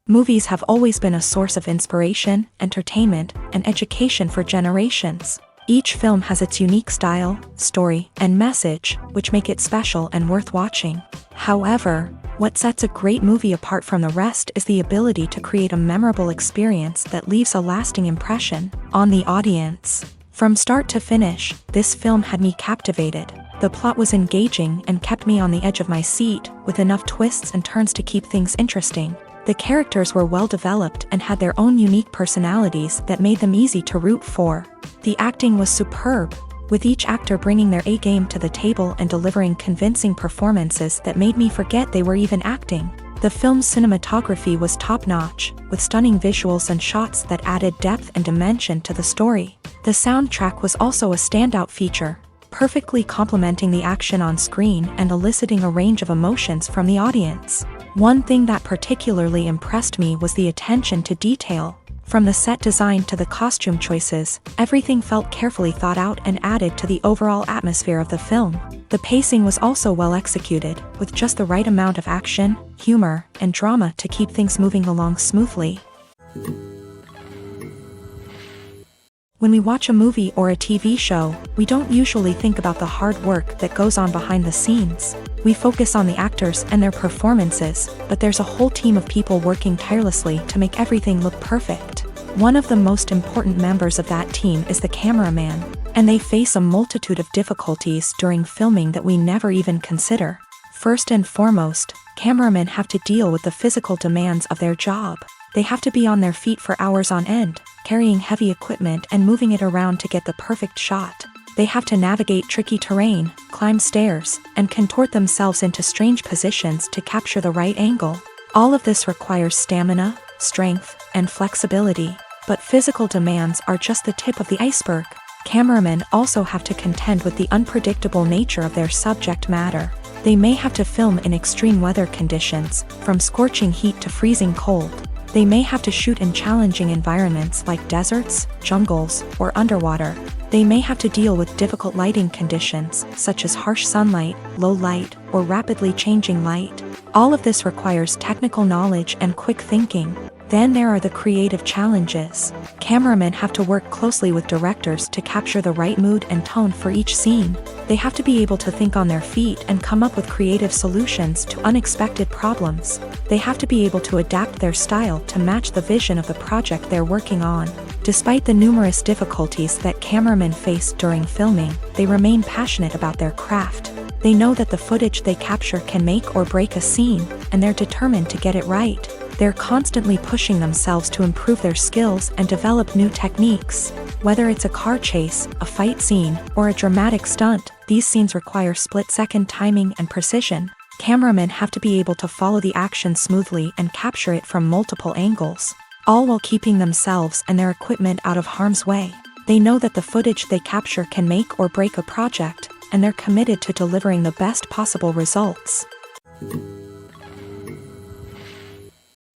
Movies have always been a source of inspiration, entertainment, and education for generations. Each film has its unique style, story, and message, which make it special and worth watching. However, what sets a great movie apart from the rest is the ability to create a memorable experience that leaves a lasting impression on the audience. From start to finish, this film had me captivated. The plot was engaging and kept me on the edge of my seat, with enough twists and turns to keep things interesting. The characters were well developed and had their own unique personalities that made them easy to root for. The acting was superb, with each actor bringing their A-game to the table and delivering convincing performances that made me forget they were even acting. The film's cinematography was top-notch, with stunning visuals and shots that added depth and dimension to the story. The soundtrack was also a standout feature, perfectly complementing the action on screen and eliciting a range of emotions from the audience. One thing that particularly impressed me was the attention to detail. From the set design to the costume choices, everything felt carefully thought out and added to the overall atmosphere of the film. The pacing was also well executed, with just the right amount of action, humor, and drama to keep things moving along smoothly. When we watch a movie or a TV show, we don't usually think about the hard work that goes on behind the scenes. We focus on the actors and their performances, but there's a whole team of people working tirelessly to make everything look perfect. One of the most important members of that team is the cameraman, and they face a multitude of difficulties during filming that we never even consider. First and foremost, cameramen have to deal with the physical demands of their job. They have to be on their feet for hours on end, carrying heavy equipment and moving it around to get the perfect shot. They have to navigate tricky terrain, climb stairs, and contort themselves into strange positions to capture the right angle. All of this requires stamina, strength, and flexibility. But physical demands are just the tip of the iceberg. Cameramen also have to contend with the unpredictable nature of their subject matter. They may have to film in extreme weather conditions, from scorching heat to freezing cold. They may have to shoot in challenging environments like deserts, jungles, or underwater. They may have to deal with difficult lighting conditions, such as harsh sunlight, low light, or rapidly changing light. All of this requires technical knowledge and quick thinking. Then there are the creative challenges. Cameramen have to work closely with directors to capture the right mood and tone for each scene. They have to be able to think on their feet and come up with creative solutions to unexpected problems. They have to be able to adapt their style to match the vision of the project they're working on. Despite the numerous difficulties that cameramen face during filming, they remain passionate about their craft. They know that the footage they capture can make or break a scene, and they're determined to get it right. They're constantly pushing themselves to improve their skills and develop new techniques. Whether it's a car chase, a fight scene, or a dramatic stunt, these scenes require split-second timing and precision. Cameramen have to be able to follow the action smoothly and capture it from multiple angles, all while keeping themselves and their equipment out of harm's way. They know that the footage they capture can make or break a project, and they're committed to delivering the best possible results.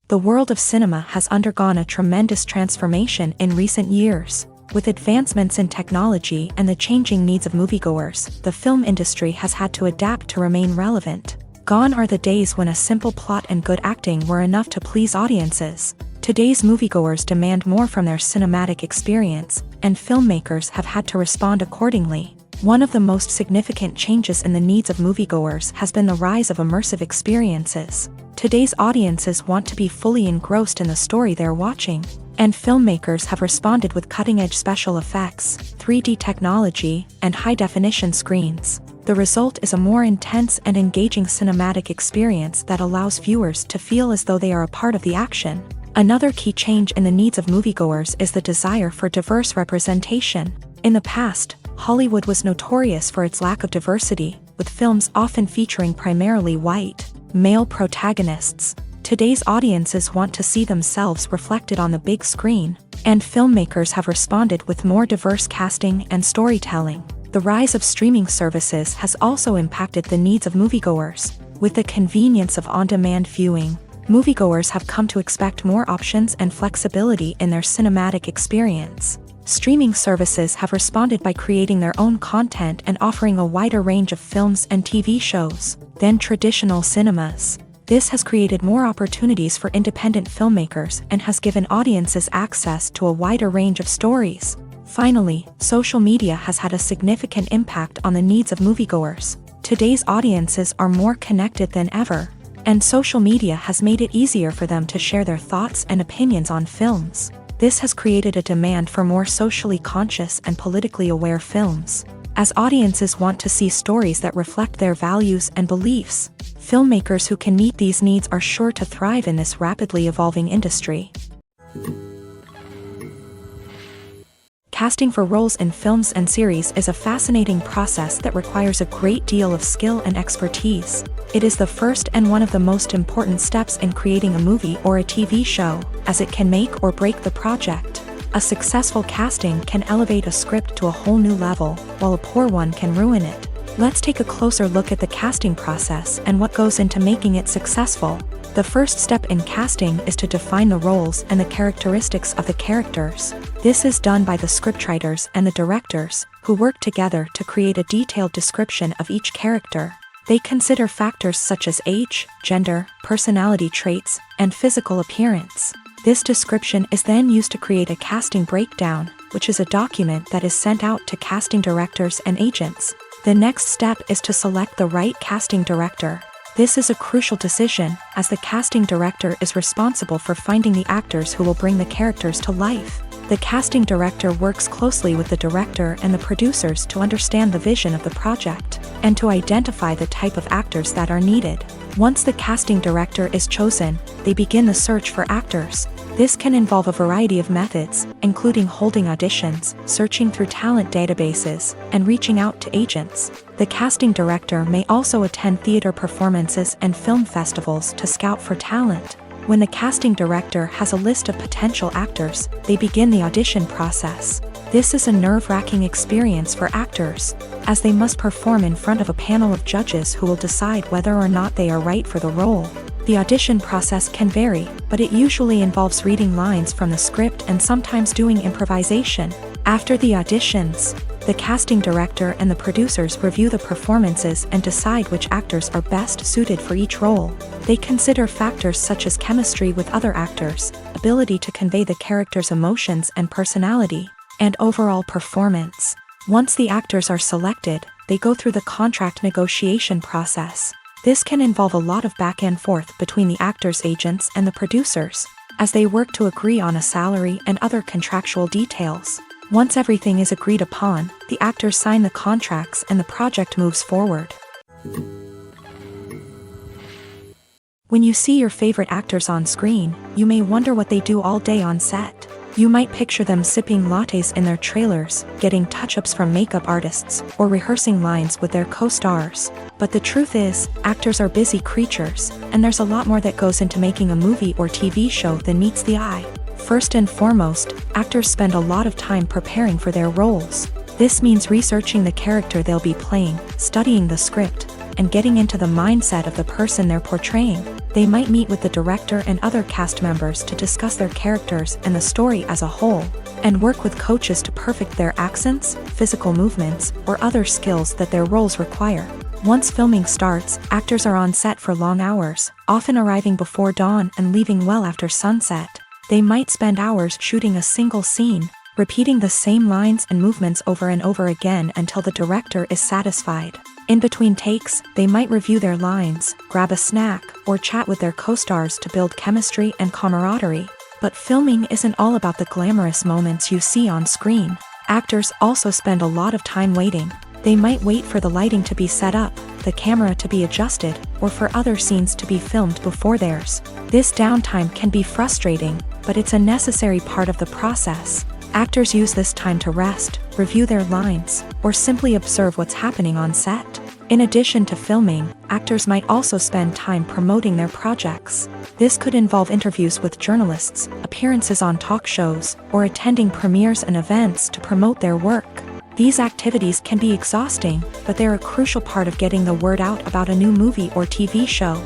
The world of cinema has undergone a tremendous transformation in recent years. With advancements in technology and the changing needs of moviegoers, the film industry has had to adapt to remain relevant. Gone are the days when a simple plot and good acting were enough to please audiences. Today's moviegoers demand more from their cinematic experience, and filmmakers have had to respond accordingly. One of the most significant changes in the needs of moviegoers has been the rise of immersive experiences. Today's audiences want to be fully engrossed in the story they're watching, and filmmakers have responded with cutting-edge special effects, 3D technology, and high-definition screens. The result is a more intense and engaging cinematic experience that allows viewers to feel as though they are a part of the action. Another key change in the needs of moviegoers is the desire for diverse representation. In the past, Hollywood was notorious for its lack of diversity, with films often featuring primarily white, male protagonists. Today's audiences want to see themselves reflected on the big screen, and filmmakers have responded with more diverse casting and storytelling. The rise of streaming services has also impacted the needs of moviegoers. With the convenience of on-demand viewing, moviegoers have come to expect more options and flexibility in their cinematic experience. Streaming services have responded by creating their own content and offering a wider range of films and TV shows than traditional cinemas. This has created more opportunities for independent filmmakers and has given audiences access to a wider range of stories. Finally, social media has had a significant impact on the needs of moviegoers. Today's audiences are more connected than ever, and social media has made it easier for them to share their thoughts and opinions on films. This has created a demand for more socially conscious and politically aware films. As audiences want to see stories that reflect their values and beliefs, filmmakers who can meet these needs are sure to thrive in this rapidly evolving industry. Casting for roles in films and series is a fascinating process that requires a great deal of skill and expertise. It is the first and one of the most important steps in creating a movie or a TV show, as it can make or break the project. A successful casting can elevate a script to a whole new level, while a poor one can ruin it. Let's take a closer look at the casting process and what goes into making it successful. The first step in casting is to define the roles and the characteristics of the characters. This is done by the scriptwriters and the directors, who work together to create a detailed description of each character. They consider factors such as age, gender, personality traits, and physical appearance. This description is then used to create a casting breakdown, which is a document that is sent out to casting directors and agents. The next step is to select the right casting director. This is a crucial decision, as the casting director is responsible for finding the actors who will bring the characters to life. The casting director works closely with the director and the producers to understand the vision of the project, and to identify the type of actors that are needed. Once the casting director is chosen, they begin the search for actors. This can involve a variety of methods, including holding auditions, searching through talent databases, and reaching out to agents. The casting director may also attend theater performances and film festivals to scout for talent. When the casting director has a list of potential actors, they begin the audition process. This is a nerve-wracking experience for actors, as they must perform in front of a panel of judges who will decide whether or not they are right for the role. The audition process can vary, but it usually involves reading lines from the script and sometimes doing improvisation. After the auditions, the casting director and the producers review the performances and decide which actors are best suited for each role. They consider factors such as chemistry with other actors, ability to convey the character's emotions and personality, and overall performance. Once the actors are selected, they go through the contract negotiation process. This can involve a lot of back and forth between the actors' agents and the producers, as they work to agree on a salary and other contractual details. Once everything is agreed upon, the actors sign the contracts and the project moves forward. When you see your favorite actors on screen, you may wonder what they do all day on set. You might picture them sipping lattes in their trailers, getting touch-ups from makeup artists, or rehearsing lines with their co-stars. But the truth is, actors are busy creatures, and there's a lot more that goes into making a movie or TV show than meets the eye. First and foremost, actors spend a lot of time preparing for their roles. This means researching the character they'll be playing, studying the script, and getting into the mindset of the person they're portraying. They might meet with the director and other cast members to discuss their characters and the story as a whole, and work with coaches to perfect their accents, physical movements, or other skills that their roles require. Once filming starts, actors are on set for long hours, often arriving before dawn and leaving well after sunset. They might spend hours shooting a single scene, repeating the same lines and movements over and over again until the director is satisfied. In between takes, they might review their lines, grab a snack, or chat with their co-stars to build chemistry and camaraderie. But filming isn't all about the glamorous moments you see on screen. Actors also spend a lot of time waiting. They might wait for the lighting to be set up, the camera to be adjusted, or for other scenes to be filmed before theirs. This downtime can be frustrating, but it's a necessary part of the process. Actors use this time to rest, review their lines, or simply observe what's happening on set. In addition to filming, actors might also spend time promoting their projects. This could involve interviews with journalists, appearances on talk shows, or attending premieres and events to promote their work. These activities can be exhausting, but they're a crucial part of getting the word out about a new movie or TV show.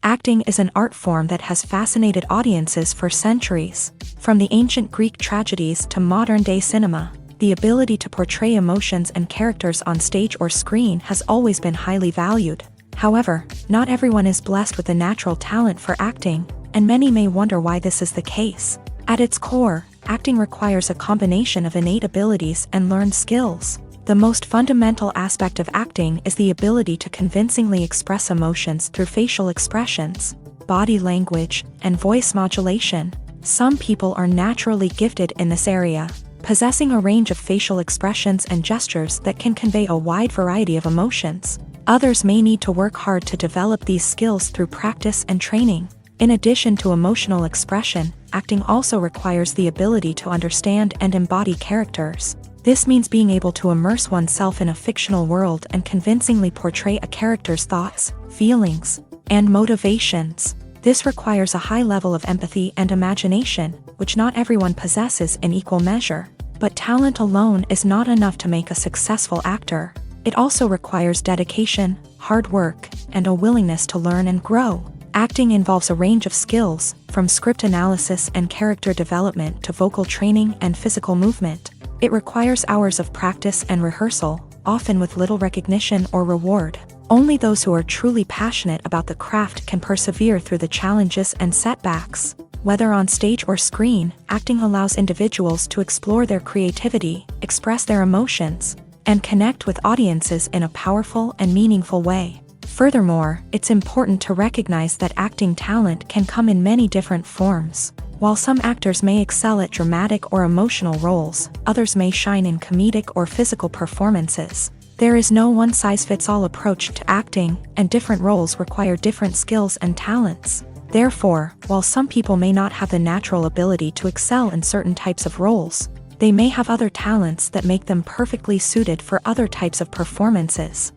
Acting is an art form that has fascinated audiences for centuries. From the ancient Greek tragedies to modern-day cinema, the ability to portray emotions and characters on stage or screen has always been highly valued. However, not everyone is blessed with a natural talent for acting, and many may wonder why this is the case. At its core, acting requires a combination of innate abilities and learned skills. The most fundamental aspect of acting is the ability to convincingly express emotions through facial expressions, body language, and voice modulation. Some people are naturally gifted in this area, possessing a range of facial expressions and gestures that can convey a wide variety of emotions. Others may need to work hard to develop these skills through practice and training. In addition to emotional expression, acting also requires the ability to understand and embody characters. This means being able to immerse oneself in a fictional world and convincingly portray a character's thoughts, feelings, and motivations. This requires a high level of empathy and imagination, which not everyone possesses in equal measure. But talent alone is not enough to make a successful actor. It also requires dedication, hard work, and a willingness to learn and grow. Acting involves a range of skills, from script analysis and character development to vocal training and physical movement. It requires hours of practice and rehearsal, often with little recognition or reward. Only those who are truly passionate about the craft can persevere through the challenges and setbacks. Whether on stage or screen, acting allows individuals to explore their creativity, express their emotions, and connect with audiences in a powerful and meaningful way. Furthermore, it's important to recognize that acting talent can come in many different forms. While some actors may excel at dramatic or emotional roles, others may shine in comedic or physical performances. There is no one-size-fits-all approach to acting, and different roles require different skills and talents. Therefore, while some people may not have the natural ability to excel in certain types of roles, they may have other talents that make them perfectly suited for other types of performances.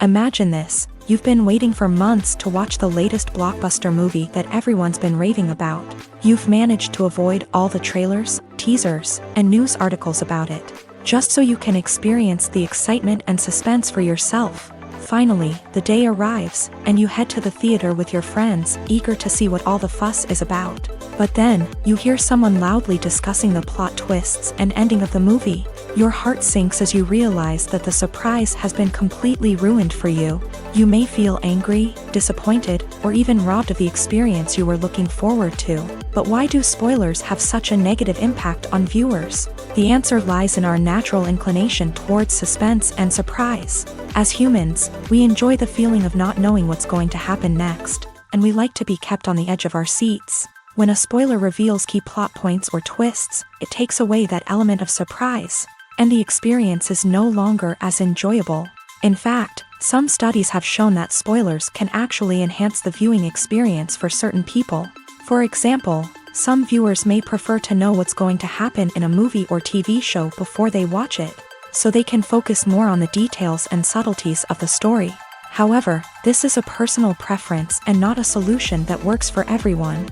Imagine this: you've been waiting for months to watch the latest blockbuster movie that everyone's been raving about. You've managed to avoid all the trailers, teasers, and news articles about it, just so you can experience the excitement and suspense for yourself. Finally, the day arrives, and you head to the theater with your friends, eager to see what all the fuss is about. But then, you hear someone loudly discussing the plot twists and ending of the movie. Your heart sinks as you realize that the surprise has been completely ruined for you. You may feel angry, disappointed, or even robbed of the experience you were looking forward to. But why do spoilers have such a negative impact on viewers? The answer lies in our natural inclination towards suspense and surprise. As humans, we enjoy the feeling of not knowing what's going to happen next, and we like to be kept on the edge of our seats. When a spoiler reveals key plot points or twists, it takes away that element of surprise, and the experience is no longer as enjoyable. In fact, some studies have shown that spoilers can actually enhance the viewing experience for certain people. For example, some viewers may prefer to know what's going to happen in a movie or TV show before they watch it, so they can focus more on the details and subtleties of the story. However, this is a personal preference and not a solution that works for everyone.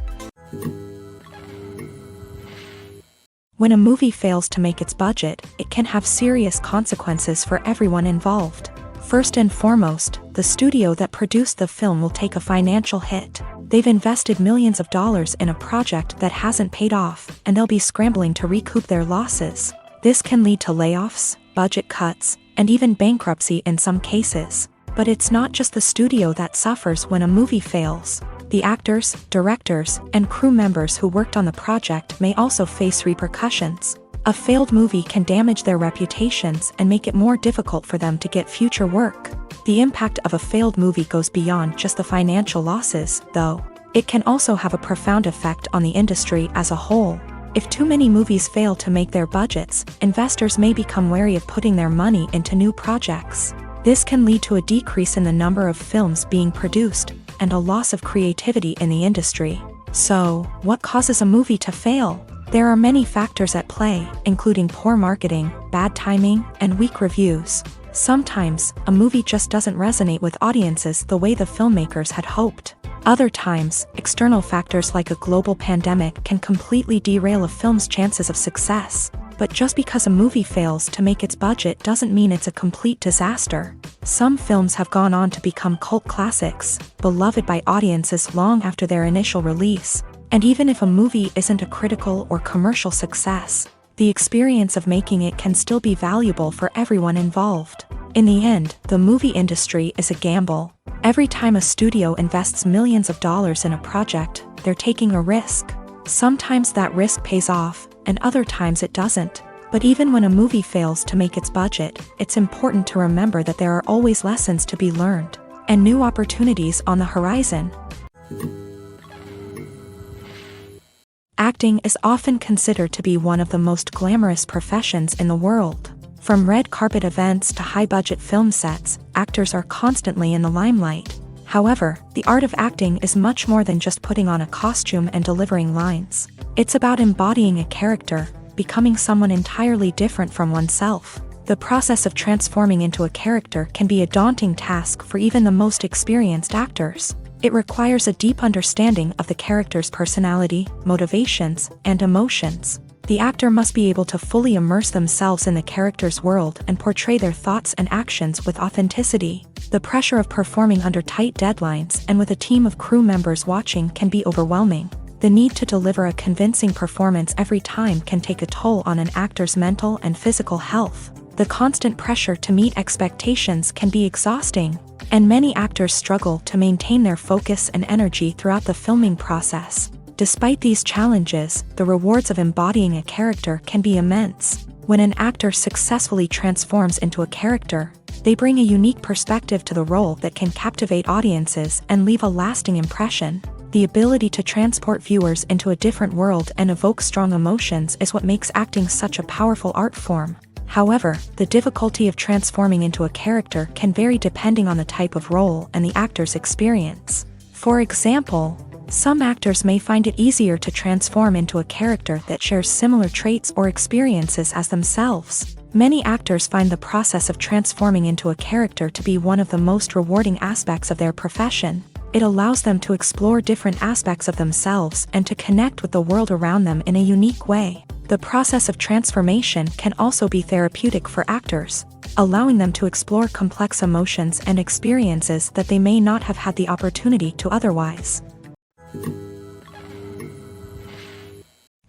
When a movie fails to make its budget, it can have serious consequences for everyone involved. First and foremost, the studio that produced the film will take a financial hit. They've invested millions of dollars in a project that hasn't paid off, and they'll be scrambling to recoup their losses. This can lead to layoffs, budget cuts, and even bankruptcy in some cases. But it's not just the studio that suffers when a movie fails. The actors, directors, and crew members who worked on the project may also face repercussions. A failed movie can damage their reputations and make it more difficult for them to get future work. The impact of a failed movie goes beyond just the financial losses, though. It can also have a profound effect on the industry as a whole. If too many movies fail to make their budgets, investors may become wary of putting their money into new projects. This can lead to a decrease in the number of films being produced, and a loss of creativity in the industry. So, what causes a movie to fail? There are many factors at play, including poor marketing, bad timing, and weak reviews. Sometimes, a movie just doesn't resonate with audiences the way the filmmakers had hoped. Other times, external factors like a global pandemic can completely derail a film's chances of success. But just because a movie fails to make its budget doesn't mean it's a complete disaster. Some films have gone on to become cult classics, beloved by audiences long after their initial release. And even if a movie isn't a critical or commercial success, the experience of making it can still be valuable for everyone involved. In the end, the movie industry is a gamble. Every time a studio invests millions of dollars in a project, they're taking a risk. Sometimes that risk pays off, and other times it doesn't. But even when a movie fails to make its budget, it's important to remember that there are always lessons to be learned, and new opportunities on the horizon. Acting is often considered to be one of the most glamorous professions in the world. From red carpet events to high-budget film sets, actors are constantly in the limelight. However, the art of acting is much more than just putting on a costume and delivering lines. It's about embodying a character, becoming someone entirely different from oneself. The process of transforming into a character can be a daunting task for even the most experienced actors. It requires a deep understanding of the character's personality, motivations, and emotions. The actor must be able to fully immerse themselves in the character's world and portray their thoughts and actions with authenticity. The pressure of performing under tight deadlines and with a team of crew members watching can be overwhelming. The need to deliver a convincing performance every time can take a toll on an actor's mental and physical health. The constant pressure to meet expectations can be exhausting, and many actors struggle to maintain their focus and energy throughout the filming process. Despite these challenges, the rewards of embodying a character can be immense. When an actor successfully transforms into a character, they bring a unique perspective to the role that can captivate audiences and leave a lasting impression. The ability to transport viewers into a different world and evoke strong emotions is what makes acting such a powerful art form. However, the difficulty of transforming into a character can vary depending on the type of role and the actor's experience. For example, some actors may find it easier to transform into a character that shares similar traits or experiences as themselves. Many actors find the process of transforming into a character to be one of the most rewarding aspects of their profession. It allows them to explore different aspects of themselves and to connect with the world around them in a unique way. The process of transformation can also be therapeutic for actors, allowing them to explore complex emotions and experiences that they may not have had the opportunity to otherwise.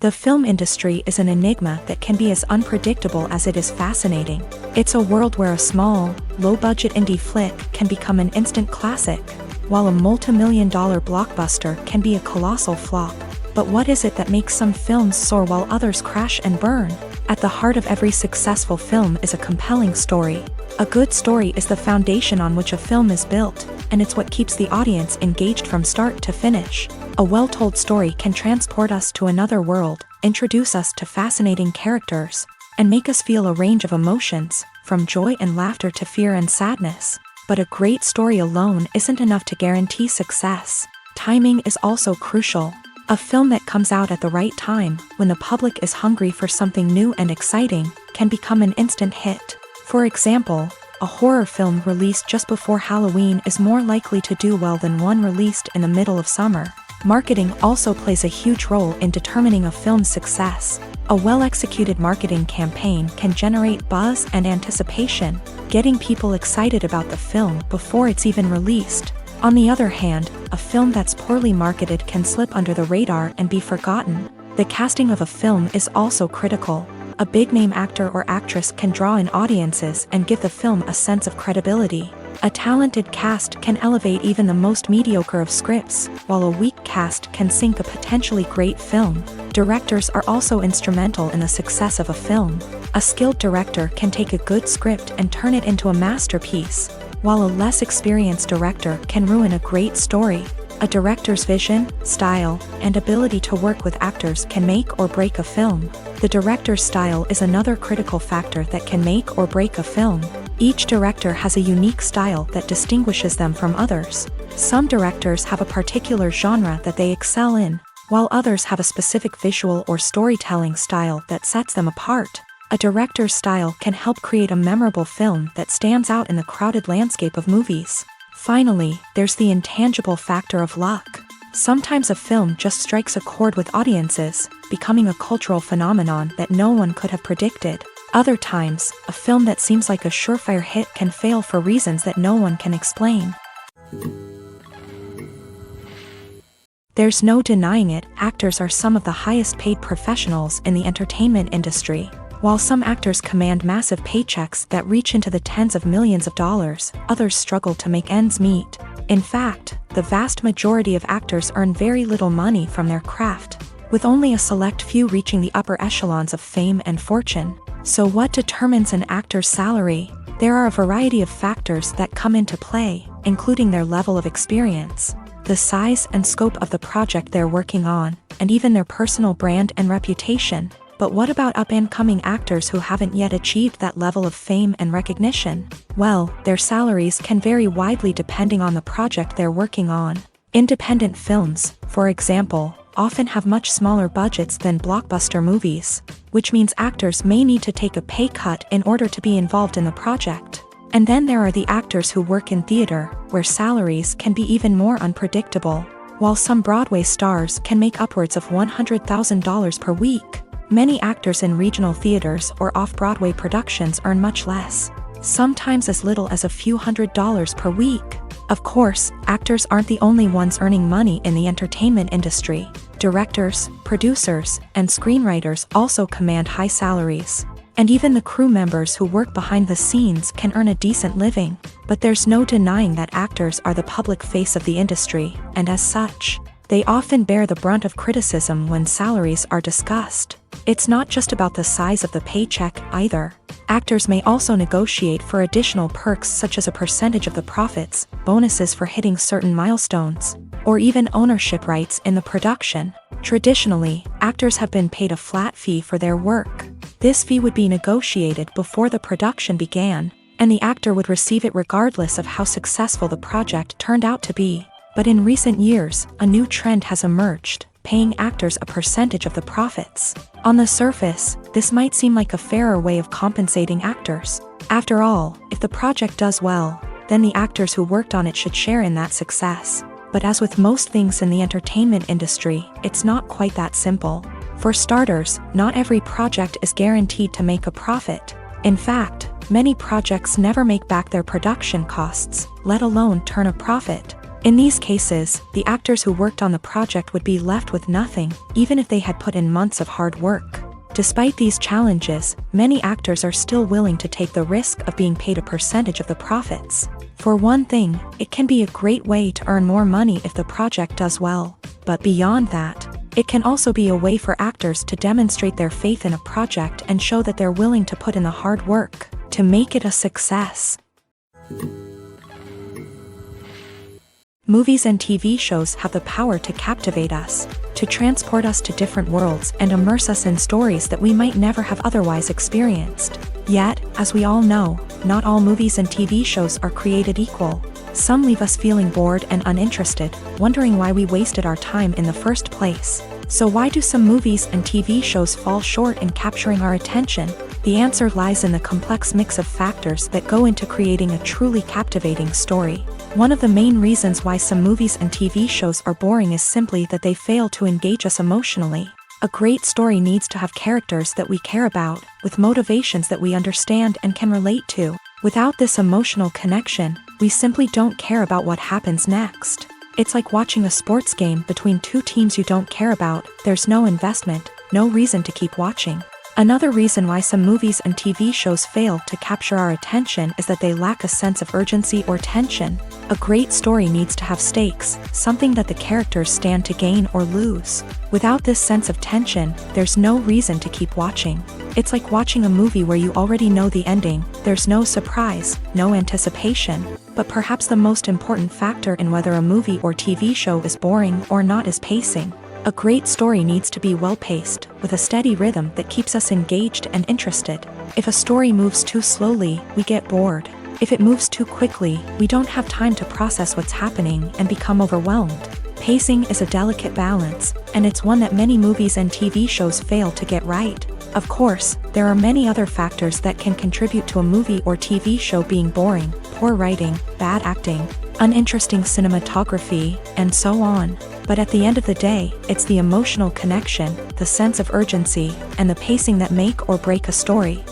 The film industry is an enigma that can be as unpredictable as it is fascinating. It's a world where a small, low-budget indie flick can become an instant classic, while a multi-million-dollar blockbuster can be a colossal flop. But what is it that makes some films soar while others crash and burn? At the heart of every successful film is a compelling story. A good story is the foundation on which a film is built, and it's what keeps the audience engaged from start to finish. A well-told story can transport us to another world, introduce us to fascinating characters, and make us feel a range of emotions, from joy and laughter to fear and sadness. But a great story alone isn't enough to guarantee success. Timing is also crucial. A film that comes out at the right time, when the public is hungry for something new and exciting, can become an instant hit. For example, a horror film released just before Halloween is more likely to do well than one released in the middle of summer. Marketing also plays a huge role in determining a film's success. A well-executed marketing campaign can generate buzz and anticipation, getting people excited about the film before it's even released. On the other hand, a film that's poorly marketed can slip under the radar and be forgotten. The casting of a film is also critical. A big-name actor or actress can draw in audiences and give the film a sense of credibility. A talented cast can elevate even the most mediocre of scripts, while a weak cast can sink a potentially great film. Directors are also instrumental in the success of a film. A skilled director can take a good script and turn it into a masterpiece, while a less experienced director can ruin a great story. A director's vision, style, and ability to work with actors can make or break a film. The director's style is another critical factor that can make or break a film. Each director has a unique style that distinguishes them from others. Some directors have a particular genre that they excel in, while others have a specific visual or storytelling style that sets them apart. A director's style can help create a memorable film that stands out in the crowded landscape of movies. Finally, there's the intangible factor of luck. Sometimes a film just strikes a chord with audiences, becoming a cultural phenomenon that no one could have predicted. Other times, a film that seems like a surefire hit can fail for reasons that no one can explain. There's no denying it, actors are some of the highest paid professionals in the entertainment industry. While some actors command massive paychecks that reach into the tens of millions of dollars, others struggle to make ends meet. In fact, the vast majority of actors earn very little money from their craft, with only a select few reaching the upper echelons of fame and fortune. So what determines an actor's salary? There are a variety of factors that come into play, including their level of experience, the size and scope of the project they're working on, and even their personal brand and reputation. But what about up-and-coming actors who haven't yet achieved that level of fame and recognition? Well, their salaries can vary widely depending on the project they're working on. Independent films, for example, often have much smaller budgets than blockbuster movies, which means actors may need to take a pay cut in order to be involved in the project. And then there are the actors who work in theater, where salaries can be even more unpredictable. While some Broadway stars can make upwards of $100,000 per week, many actors in regional theaters or off-Broadway productions earn much less, sometimes as little as a few $100s per week. Of course, actors aren't the only ones earning money in the entertainment industry. Directors, producers, and screenwriters also command high salaries. And even the crew members who work behind the scenes can earn a decent living. But there's no denying that actors are the public face of the industry, and as such, they often bear the brunt of criticism when salaries are discussed. It's not just about the size of the paycheck, either. Actors may also negotiate for additional perks such as a percentage of the profits, bonuses for hitting certain milestones, or even ownership rights in the production. Traditionally, actors have been paid a flat fee for their work. This fee would be negotiated before the production began, and the actor would receive it regardless of how successful the project turned out to be. But in recent years, a new trend has emerged, paying actors a percentage of the profits. On the surface, this might seem like a fairer way of compensating actors. After all, if the project does well, then the actors who worked on it should share in that success. But as with most things in the entertainment industry, it's not quite that simple. For starters, not every project is guaranteed to make a profit. In fact, many projects never make back their production costs, let alone turn a profit. In these cases, the actors who worked on the project would be left with nothing, even if they had put in months of hard work. Despite these challenges, many actors are still willing to take the risk of being paid a percentage of the profits. For one thing, it can be a great way to earn more money if the project does well. But beyond that, it can also be a way for actors to demonstrate their faith in a project and show that they're willing to put in the hard work to make it a success. Movies and TV shows have the power to captivate us, to transport us to different worlds and immerse us in stories that we might never have otherwise experienced. Yet, as we all know, not all movies and TV shows are created equal. Some leave us feeling bored and uninterested, wondering why we wasted our time in the first place. So why do some movies and TV shows fall short in capturing our attention? The answer lies in the complex mix of factors that go into creating a truly captivating story. One of the main reasons why some movies and TV shows are boring is simply that they fail to engage us emotionally. A great story needs to have characters that we care about, with motivations that we understand and can relate to. Without this emotional connection, we simply don't care about what happens next. It's like watching a sports game between two teams you don't care about. There's no investment, no reason to keep watching. Another reason why some movies and TV shows fail to capture our attention is that they lack a sense of urgency or tension. A great story needs to have stakes, something that the characters stand to gain or lose. Without this sense of tension, there's no reason to keep watching. It's like watching a movie where you already know the ending, there's no surprise, no anticipation. But perhaps the most important factor in whether a movie or TV show is boring or not is pacing. A great story needs to be well-paced, with a steady rhythm that keeps us engaged and interested. If a story moves too slowly, we get bored. If it moves too quickly, we don't have time to process what's happening and become overwhelmed. Pacing is a delicate balance, and it's one that many movies and TV shows fail to get right. Of course, there are many other factors that can contribute to a movie or TV show being boring: poor writing, bad acting, uninteresting cinematography, and so on. But at the end of the day, it's the emotional connection, the sense of urgency, and the pacing that make or break a story.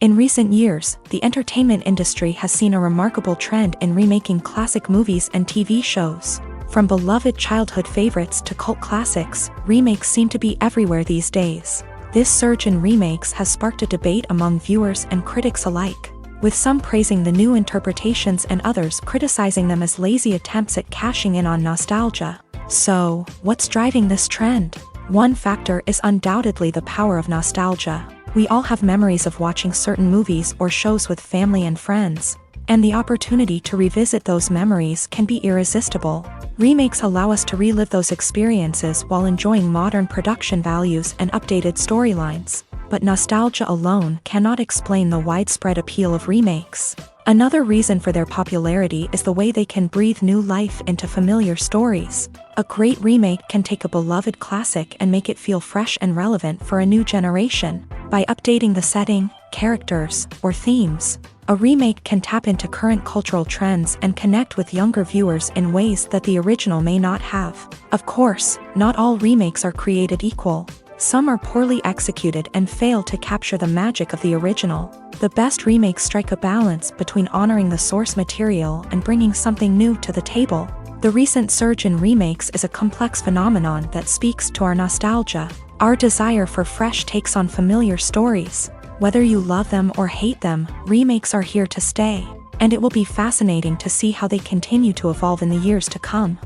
In recent years, the entertainment industry has seen a remarkable trend in remaking classic movies and TV shows. From beloved childhood favorites to cult classics, remakes seem to be everywhere these days. This surge in remakes has sparked a debate among viewers and critics alike, with some praising the new interpretations and others criticizing them as lazy attempts at cashing in on nostalgia. So, what's driving this trend? One factor is undoubtedly the power of nostalgia. We all have memories of watching certain movies or shows with family and friends, and the opportunity to revisit those memories can be irresistible. Remakes allow us to relive those experiences while enjoying modern production values and updated storylines. But nostalgia alone cannot explain the widespread appeal of remakes. Another reason for their popularity is the way they can breathe new life into familiar stories. A great remake can take a beloved classic and make it feel fresh and relevant for a new generation. By updating the setting, characters, or themes, a remake can tap into current cultural trends and connect with younger viewers in ways that the original may not have. Of course, not all remakes are created equal. Some are poorly executed and fail to capture the magic of the original. The best remakes strike a balance between honoring the source material and bringing something new to the table. The recent surge in remakes is a complex phenomenon that speaks to our nostalgia, our desire for fresh takes on familiar stories. Whether you love them or hate them, remakes are here to stay, and it will be fascinating to see how they continue to evolve in the years to come.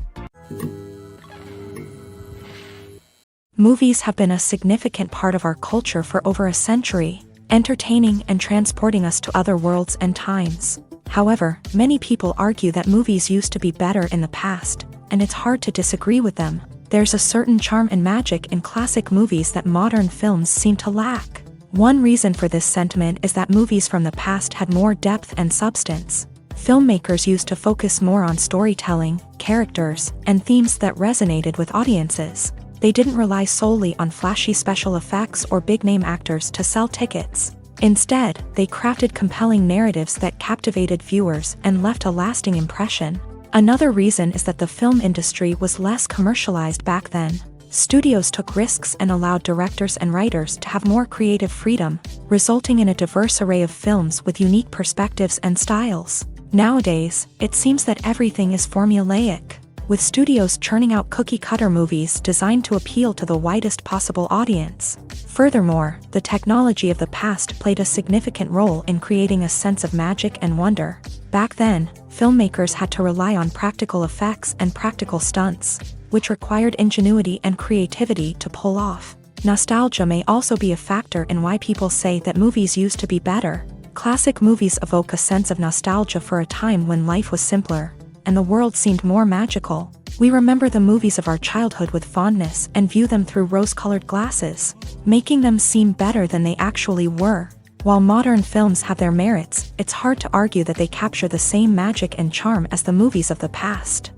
Movies have been a significant part of our culture for over a century, entertaining and transporting us to other worlds and times. However, many people argue that movies used to be better in the past, and it's hard to disagree with them. There's a certain charm and magic in classic movies that modern films seem to lack. One reason for this sentiment is that movies from the past had more depth and substance. Filmmakers used to focus more on storytelling, characters, and themes that resonated with audiences. They didn't rely solely on flashy special effects or big-name actors to sell tickets. Instead, they crafted compelling narratives that captivated viewers and left a lasting impression. Another reason is that the film industry was less commercialized back then. Studios took risks and allowed directors and writers to have more creative freedom, resulting in a diverse array of films with unique perspectives and styles. Nowadays, it seems that everything is formulaic, with studios churning out cookie-cutter movies designed to appeal to the widest possible audience. Furthermore, the technology of the past played a significant role in creating a sense of magic and wonder. Back then, filmmakers had to rely on practical effects and practical stunts, which required ingenuity and creativity to pull off. Nostalgia may also be a factor in why people say that movies used to be better. Classic movies evoke a sense of nostalgia for a time when life was simpler, and the world seemed more magical. We remember the movies of our childhood with fondness and view them through rose-colored glasses, making them seem better than they actually were. While modern films have their merits, it's hard to argue that they capture the same magic and charm as the movies of the past.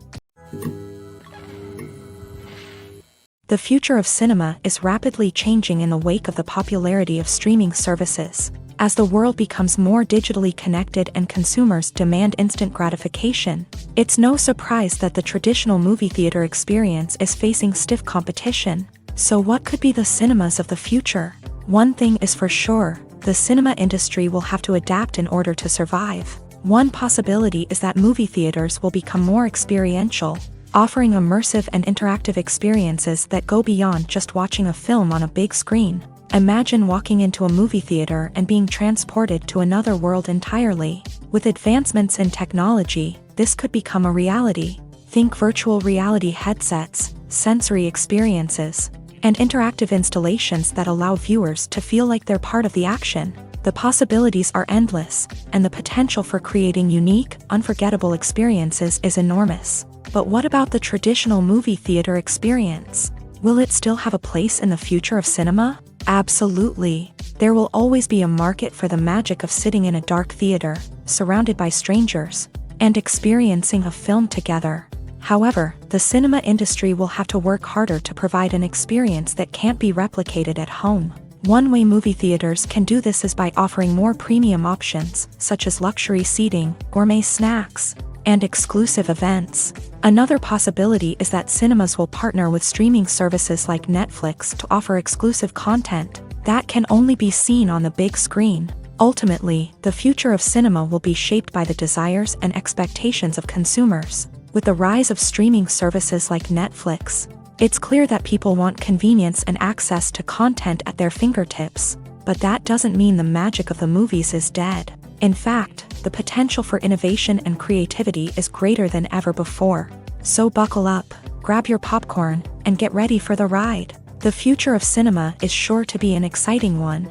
The future of cinema is rapidly changing in the wake of the popularity of streaming services. As the world becomes more digitally connected and consumers demand instant gratification, it's no surprise that the traditional movie theater experience is facing stiff competition. So what could be the cinemas of the future? One thing is for sure, the cinema industry will have to adapt in order to survive. One possibility is that movie theaters will become more experiential, offering immersive and interactive experiences that go beyond just watching a film on a big screen. Imagine walking into a movie theater and being transported to another world entirely. With advancements in technology, this could become a reality. Think virtual reality headsets, sensory experiences, and interactive installations that allow viewers to feel like they're part of the action. The possibilities are endless, and the potential for creating unique, unforgettable experiences is enormous. But what about the traditional movie theater experience? Will it still have a place in the future of cinema? Absolutely. There will always be a market for the magic of sitting in a dark theater, surrounded by strangers, and experiencing a film together. However, the cinema industry will have to work harder to provide an experience that can't be replicated at home. One way movie theaters can do this is by offering more premium options, such as luxury seating, gourmet snacks, and exclusive events. Another possibility is that cinemas will partner with streaming services like Netflix to offer exclusive content that can only be seen on the big screen. Ultimately, the future of cinema will be shaped by the desires and expectations of consumers. With the rise of streaming services like Netflix, it's clear that people want convenience and access to content at their fingertips. But that doesn't mean the magic of the movies is dead. In fact, the potential for innovation and creativity is greater than ever before. So buckle up, grab your popcorn, and get ready for the ride. The future of cinema is sure to be an exciting one.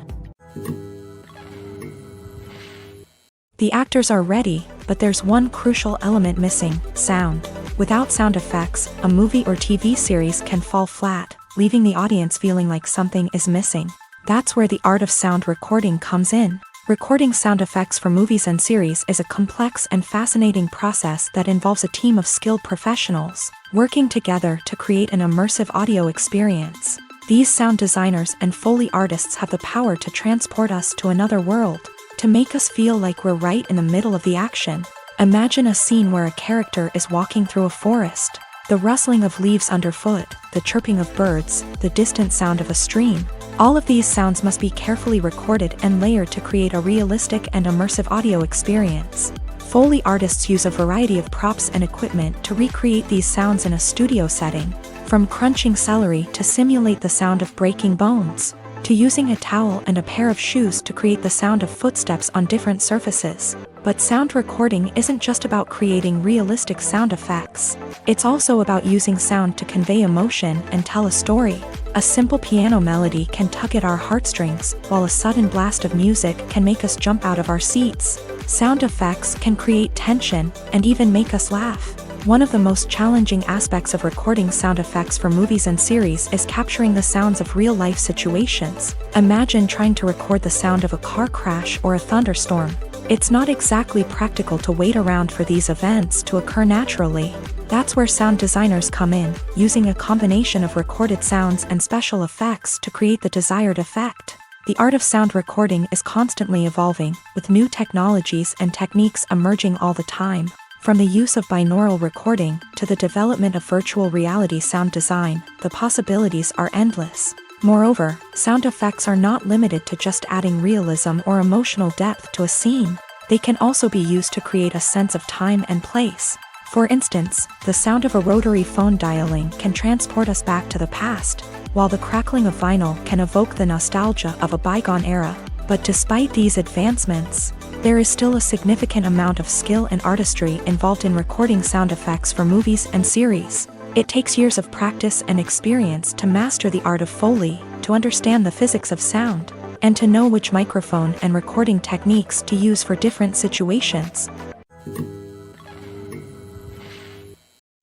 The actors are ready, but there's one crucial element missing: sound. Without sound effects, a movie or TV series can fall flat, leaving the audience feeling like something is missing. That's where the art of sound recording comes in. Recording sound effects for movies and series is a complex and fascinating process that involves a team of skilled professionals working together to create an immersive audio experience. These sound designers and Foley artists have the power to transport us to another world, to make us feel like we're right in the middle of the action. Imagine a scene where a character is walking through a forest. The rustling of leaves underfoot, the chirping of birds, the distant sound of a stream. All of these sounds must be carefully recorded and layered to create a realistic and immersive audio experience. Foley artists use a variety of props and equipment to recreate these sounds in a studio setting, from crunching celery to simulate the sound of breaking bones, to using a towel and a pair of shoes to create the sound of footsteps on different surfaces. But sound recording isn't just about creating realistic sound effects. It's also about using sound to convey emotion and tell a story. A simple piano melody can tug at our heartstrings, while a sudden blast of music can make us jump out of our seats. Sound effects can create tension and even make us laugh. One of the most challenging aspects of recording sound effects for movies and series is capturing the sounds of real-life situations. Imagine trying to record the sound of a car crash or a thunderstorm. It's not exactly practical to wait around for these events to occur naturally. That's where sound designers come in, using a combination of recorded sounds and special effects to create the desired effect. The art of sound recording is constantly evolving, with new technologies and techniques emerging all the time. From the use of binaural recording to the development of virtual reality sound design, the possibilities are endless. Moreover, sound effects are not limited to just adding realism or emotional depth to a scene. They can also be used to create a sense of time and place. For instance, the sound of a rotary phone dialing can transport us back to the past, while the crackling of vinyl can evoke the nostalgia of a bygone era. But despite these advancements, there is still a significant amount of skill and artistry involved in recording sound effects for movies and series. It takes years of practice and experience to master the art of Foley, to understand the physics of sound, and to know which microphone and recording techniques to use for different situations.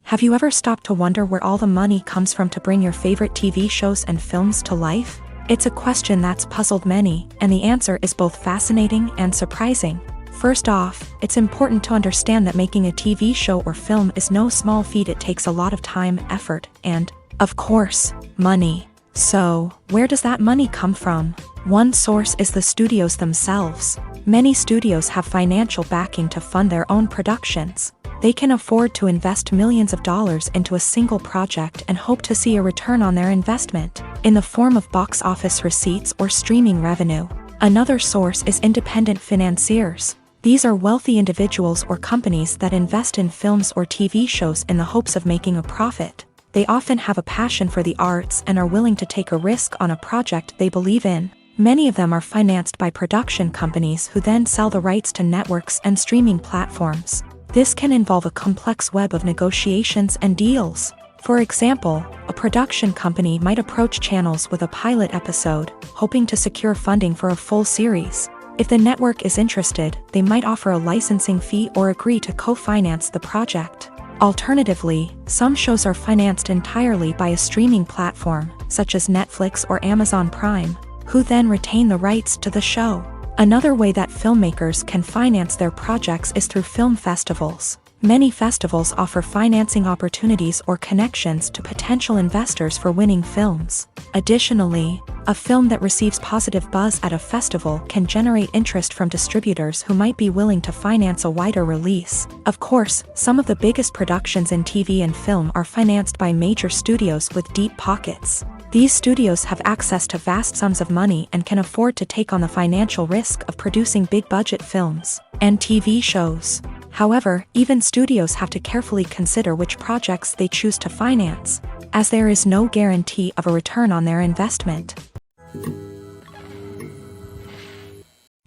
Have you ever stopped to wonder where all the money comes from to bring your favorite TV shows and films to life? It's a question that's puzzled many, and the answer is both fascinating and surprising. First off, it's important to understand that making a TV show or film is no small feat. It takes a lot of time, effort, and, of course, money. So, where does that money come from? One source is the studios themselves. Many studios have financial backing to fund their own productions. They can afford to invest millions of dollars into a single project and hope to see a return on their investment, in the form of box office receipts or streaming revenue. Another source is independent financiers. These are wealthy individuals or companies that invest in films or TV shows in the hopes of making a profit. They often have a passion for the arts and are willing to take a risk on a project they believe in. Many of them are financed by production companies who then sell the rights to networks and streaming platforms. This can involve a complex web of negotiations and deals. For example, a production company might approach channels with a pilot episode, hoping to secure funding for a full series. If the network is interested, they might offer a licensing fee or agree to co-finance the project. Alternatively, some shows are financed entirely by a streaming platform, such as Netflix or Amazon Prime, who then retain the rights to the show. Another way that filmmakers can finance their projects is through film festivals. Many festivals offer financing opportunities or connections to potential investors for winning films. Additionally, a film that receives positive buzz at a festival can generate interest from distributors who might be willing to finance a wider release. Of course, some of the biggest productions in TV and film are financed by major studios with deep pockets. These studios have access to vast sums of money and can afford to take on the financial risk of producing big-budget films and TV shows. However, even studios have to carefully consider which projects they choose to finance, as there is no guarantee of a return on their investment.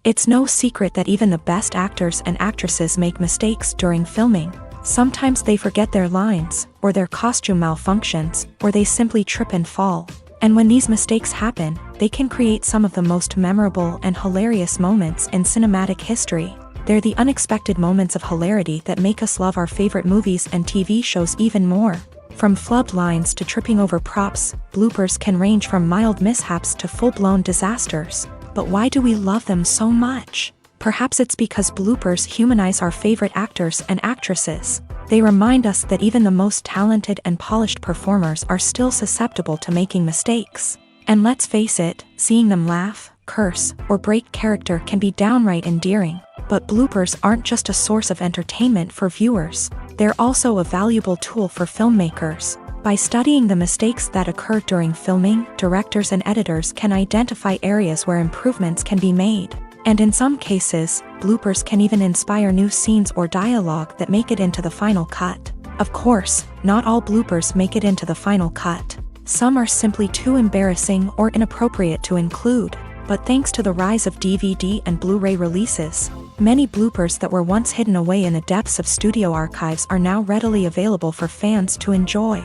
It's no secret that even the best actors and actresses make mistakes during filming. Sometimes they forget their lines, or their costume malfunctions, or they simply trip and fall. And when these mistakes happen, they can create some of the most memorable and hilarious moments in cinematic history. They're the unexpected moments of hilarity that make us love our favorite movies and TV shows even more. From flubbed lines to tripping over props, bloopers can range from mild mishaps to full-blown disasters. But why do we love them so much? Perhaps it's because bloopers humanize our favorite actors and actresses. They remind us that even the most talented and polished performers are still susceptible to making mistakes. And let's face it, seeing them laugh, curse, or break character can be downright endearing. But bloopers aren't just a source of entertainment for viewers. They're also a valuable tool for filmmakers. By studying the mistakes that occur during filming, directors and editors can identify areas where improvements can be made. And in some cases, bloopers can even inspire new scenes or dialogue that make it into the final cut. Of course, not all bloopers make it into the final cut. Some are simply too embarrassing or inappropriate to include. But thanks to the rise of DVD and Blu-ray releases, many bloopers that were once hidden away in the depths of studio archives are now readily available for fans to enjoy.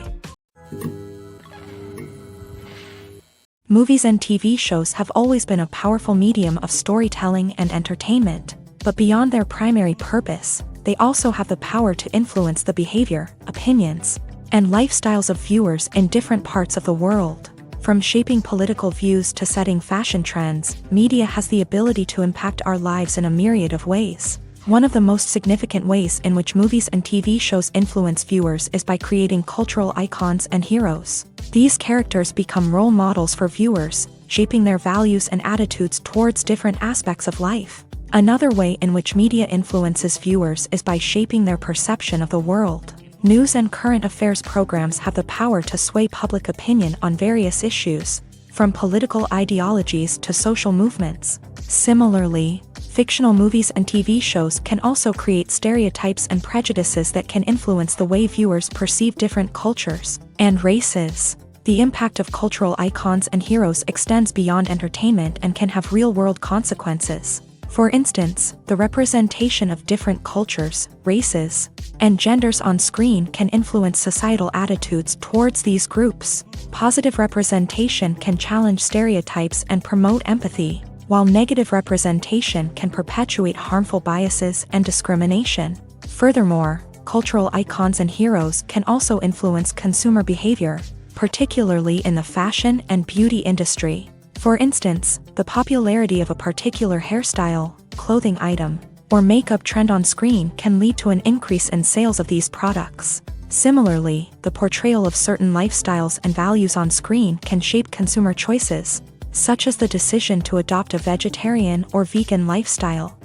Movies and TV shows have always been a powerful medium of storytelling and entertainment, but beyond their primary purpose, they also have the power to influence the behavior, opinions, and lifestyles of viewers in different parts of the world. From shaping political views to setting fashion trends, media has the ability to impact our lives in a myriad of ways. One of the most significant ways in which movies and TV shows influence viewers is by creating cultural icons and heroes. These characters become role models for viewers, shaping their values and attitudes towards different aspects of life. Another way in which media influences viewers is by shaping their perception of the world. News and current affairs programs have the power to sway public opinion on various issues, from political ideologies to social movements. Similarly, fictional movies and TV shows can also create stereotypes and prejudices that can influence the way viewers perceive different cultures and races. The impact of cultural icons and heroes extends beyond entertainment and can have real-world consequences. For instance, the representation of different cultures, races, and genders on screen can influence societal attitudes towards these groups. Positive representation can challenge stereotypes and promote empathy, while negative representation can perpetuate harmful biases and discrimination. Furthermore, cultural icons and heroes can also influence consumer behavior, particularly in the fashion and beauty industry. For instance, the popularity of a particular hairstyle, clothing item, or makeup trend on screen can lead to an increase in sales of these products. Similarly, the portrayal of certain lifestyles and values on screen can shape consumer choices, such as the decision to adopt a vegetarian or vegan lifestyle.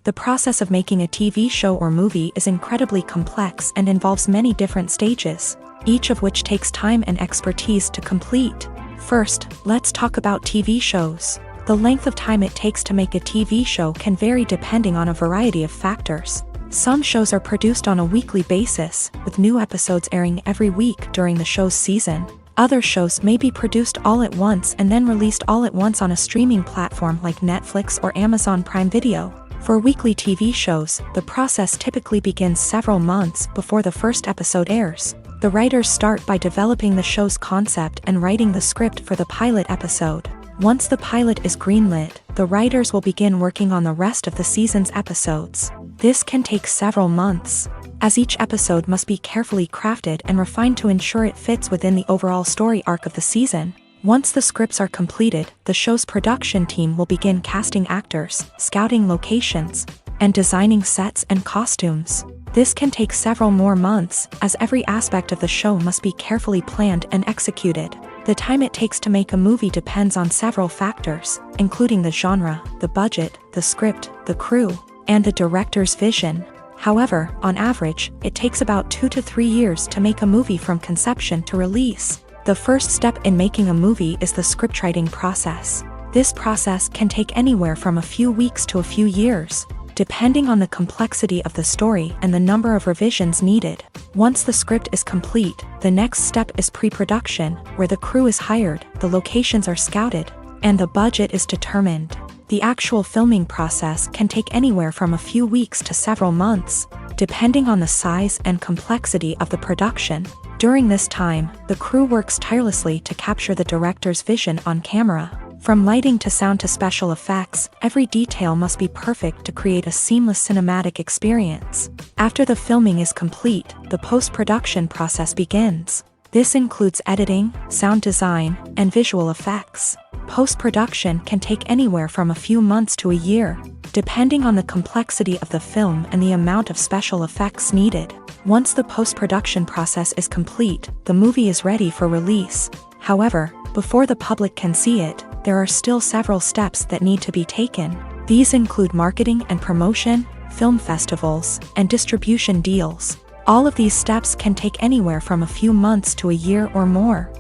The process of making a TV show or movie is incredibly complex and involves many different stages, each of which takes time and expertise to complete. First, let's talk about TV shows. The length of time it takes to make a TV show can vary depending on a variety of factors. Some shows are produced on a weekly basis, with new episodes airing every week during the show's season. Other shows may be produced all at once and then released all at once on a streaming platform like Netflix or Amazon Prime Video. For weekly TV shows, the process typically begins several months before the first episode airs. The writers start by developing the show's concept and writing the script for the pilot episode. Once the pilot is greenlit, the writers will begin working on the rest of the season's episodes. This can take several months, as each episode must be carefully crafted and refined to ensure it fits within the overall story arc of the season. Once the scripts are completed, the show's production team will begin casting actors, scouting locations, and designing sets and costumes. This can take several more months, as every aspect of the show must be carefully planned and executed. The time it takes to make a movie depends on several factors, including the genre, the budget, the script, the crew, and the director's vision. However, on average, it takes about 2 to 3 years to make a movie from conception to release. The first step in making a movie is the scriptwriting process. This process can take anywhere from a few weeks to a few years, depending on the complexity of the story and the number of revisions needed. Once the script is complete, the next step is pre-production, where the crew is hired, the locations are scouted, and the budget is determined. The actual filming process can take anywhere from a few weeks to several months, depending on the size and complexity of the production. During this time, the crew works tirelessly to capture the director's vision on camera. From lighting to sound to special effects, every detail must be perfect to create a seamless cinematic experience. After the filming is complete, the post-production process begins. This includes editing, sound design, and visual effects. Post-production can take anywhere from a few months to a year, depending on the complexity of the film and the amount of special effects needed. Once the post-production process is complete, the movie is ready for release. However, before the public can see it, there are still several steps that need to be taken. These include marketing and promotion, film festivals, and distribution deals. All of these steps can take anywhere from a few months to a year or more.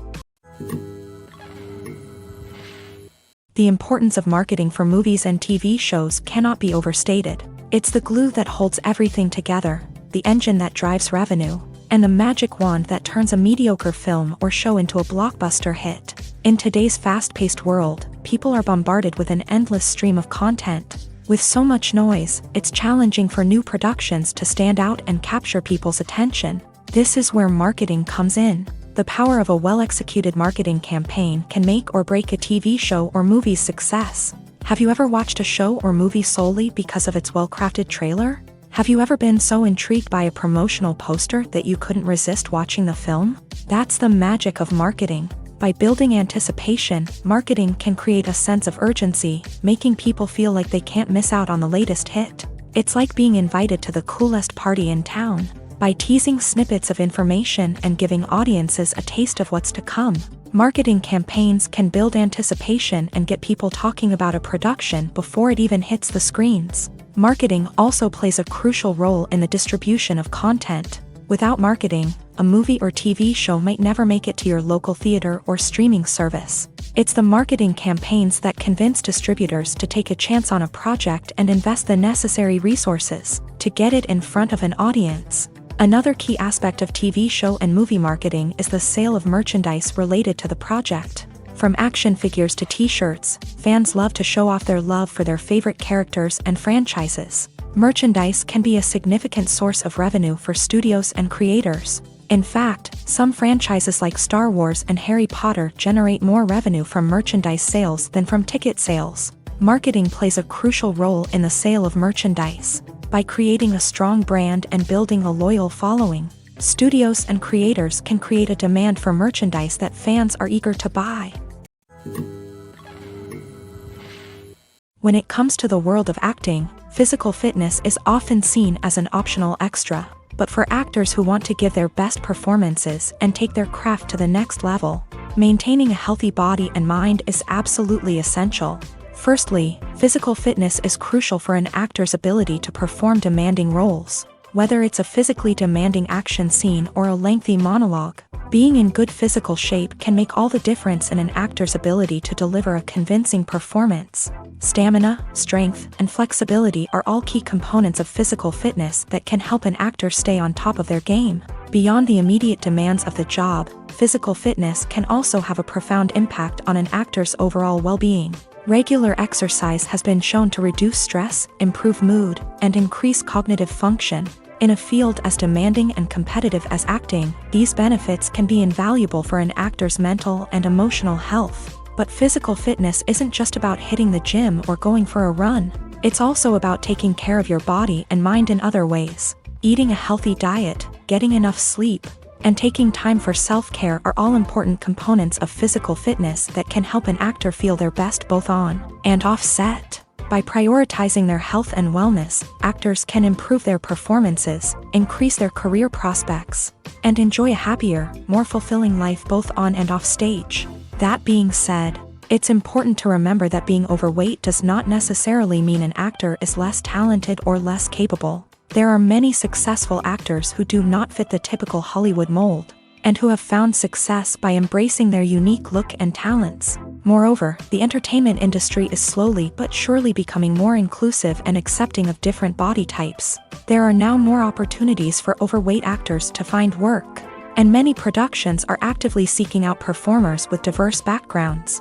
The importance of marketing for movies and TV shows cannot be overstated. It's the glue that holds everything together, the engine that drives revenue, and the magic wand that turns a mediocre film or show into a blockbuster hit. In today's fast-paced world, people are bombarded with an endless stream of content. With so much noise, it's challenging for new productions to stand out and capture people's attention. This is where marketing comes in. The power of a well-executed marketing campaign can make or break a TV show or movie's success. Have you ever watched a show or movie solely because of its well-crafted trailer? Have you ever been so intrigued by a promotional poster that you couldn't resist watching the film? That's the magic of marketing. By building anticipation, marketing can create a sense of urgency, making people feel like they can't miss out on the latest hit. It's like being invited to the coolest party in town. By teasing snippets of information and giving audiences a taste of what's to come, marketing campaigns can build anticipation and get people talking about a production before it even hits the screens. Marketing also plays a crucial role in the distribution of content. Without marketing, a movie or TV show might never make it to your local theater or streaming service. It's the marketing campaigns that convince distributors to take a chance on a project and invest the necessary resources to get it in front of an audience. Another key aspect of TV show and movie marketing is the sale of merchandise related to the project. From action figures to t-shirts, fans love to show off their love for their favorite characters and franchises. Merchandise can be a significant source of revenue for studios and creators. In fact, some franchises like Star Wars and Harry Potter generate more revenue from merchandise sales than from ticket sales. Marketing plays a crucial role in the sale of merchandise. By creating a strong brand and building a loyal following, studios and creators can create a demand for merchandise that fans are eager to buy. When it comes to the world of acting, physical fitness is often seen as an optional extra. But for actors who want to give their best performances and take their craft to the next level, maintaining a healthy body and mind is absolutely essential. Firstly, physical fitness is crucial for an actor's ability to perform demanding roles. Whether it's a physically demanding action scene or a lengthy monologue, Being in good physical shape can make all the difference in an actor's ability to deliver a convincing performance. Stamina, strength, and flexibility are all key components of physical fitness that can help an actor stay on top of their game. Beyond the immediate demands of the job, physical fitness can also have a profound impact on an actor's overall well-being. Regular exercise has been shown to reduce stress, improve mood, and increase cognitive function. In a field as demanding and competitive as acting, these benefits can be invaluable for an actor's mental and emotional health. But physical fitness isn't just about hitting the gym or going for a run. It's also about taking care of your body and mind in other ways. Eating a healthy diet, getting enough sleep, and taking time for self-care are all important components of physical fitness that can help an actor feel their best both on and off set. By prioritizing their health and wellness, actors can improve their performances, increase their career prospects, and enjoy a happier, more fulfilling life both on and off stage. That being said, it's important to remember that being overweight does not necessarily mean an actor is less talented or less capable. There are many successful actors who do not fit the typical Hollywood mold, and who have found success by embracing their unique look and talents. Moreover, the entertainment industry is slowly but surely becoming more inclusive and accepting of different body types. There are now more opportunities for overweight actors to find work, and many productions are actively seeking out performers with diverse backgrounds.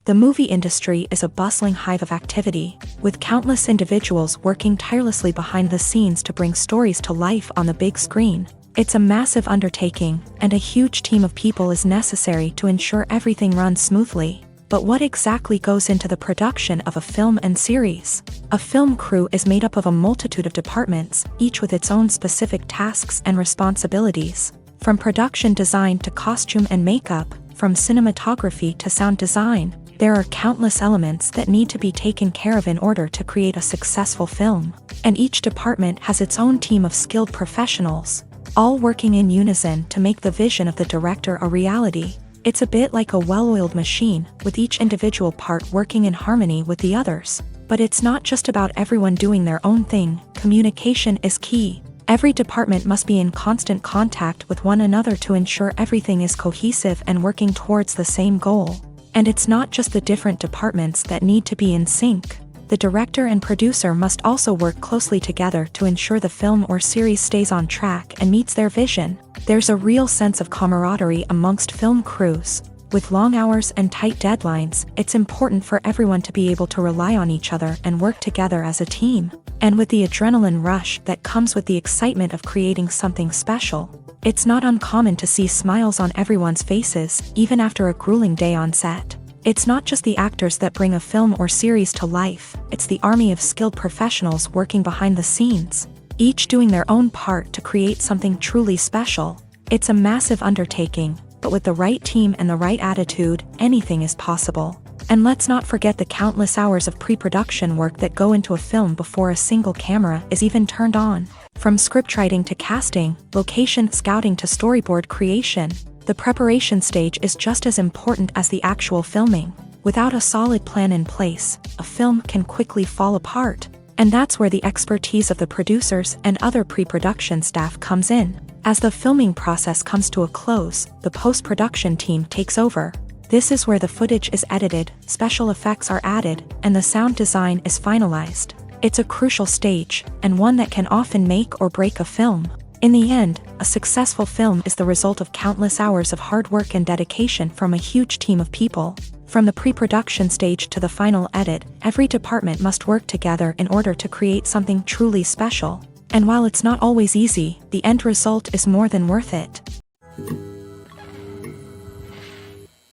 The movie industry is a bustling hive of activity, with countless individuals working tirelessly behind the scenes to bring stories to life on the big screen. It's a massive undertaking, and a huge team of people is necessary to ensure everything runs smoothly. But what exactly goes into the production of a film and series? A film crew is made up of a multitude of departments, each with its own specific tasks and responsibilities. From production design to costume and makeup, from cinematography to sound design, there are countless elements that need to be taken care of in order to create a successful film. And each department has its own team of skilled professionals, all working in unison to make the vision of the director a reality. It's a bit like a well-oiled machine, with each individual part working in harmony with the others. But it's not just about everyone doing their own thing. Communication is key. Every department must be in constant contact with one another to ensure everything is cohesive and working towards the same goal. And it's not just the different departments that need to be in sync. The director and producer must also work closely together to ensure the film or series stays on track and meets their vision. There's a real sense of camaraderie amongst film crews. With long hours and tight deadlines, it's important for everyone to be able to rely on each other and work together as a team. And with the adrenaline rush that comes with the excitement of creating something special, it's not uncommon to see smiles on everyone's faces, even after a grueling day on set. It's not just the actors that bring a film or series to life, it's the army of skilled professionals working behind the scenes, each doing their own part to create something truly special. It's a massive undertaking, but with the right team and the right attitude, anything is possible. And let's not forget the countless hours of pre-production work that go into a film before a single camera is even turned on. From scriptwriting to casting, location scouting to storyboard creation, the preparation stage is just as important as the actual filming. Without a solid plan in place, a film can quickly fall apart. And that's where the expertise of the producers and other pre-production staff comes in. As the filming process comes to a close, the post-production team takes over. This is where the footage is edited, special effects are added, and the sound design is finalized. It's a crucial stage, and one that can often make or break a film. In the end, a successful film is the result of countless hours of hard work and dedication from a huge team of people. From the pre-production stage to the final edit, every department must work together in order to create something truly special. And while it's not always easy, the end result is more than worth it.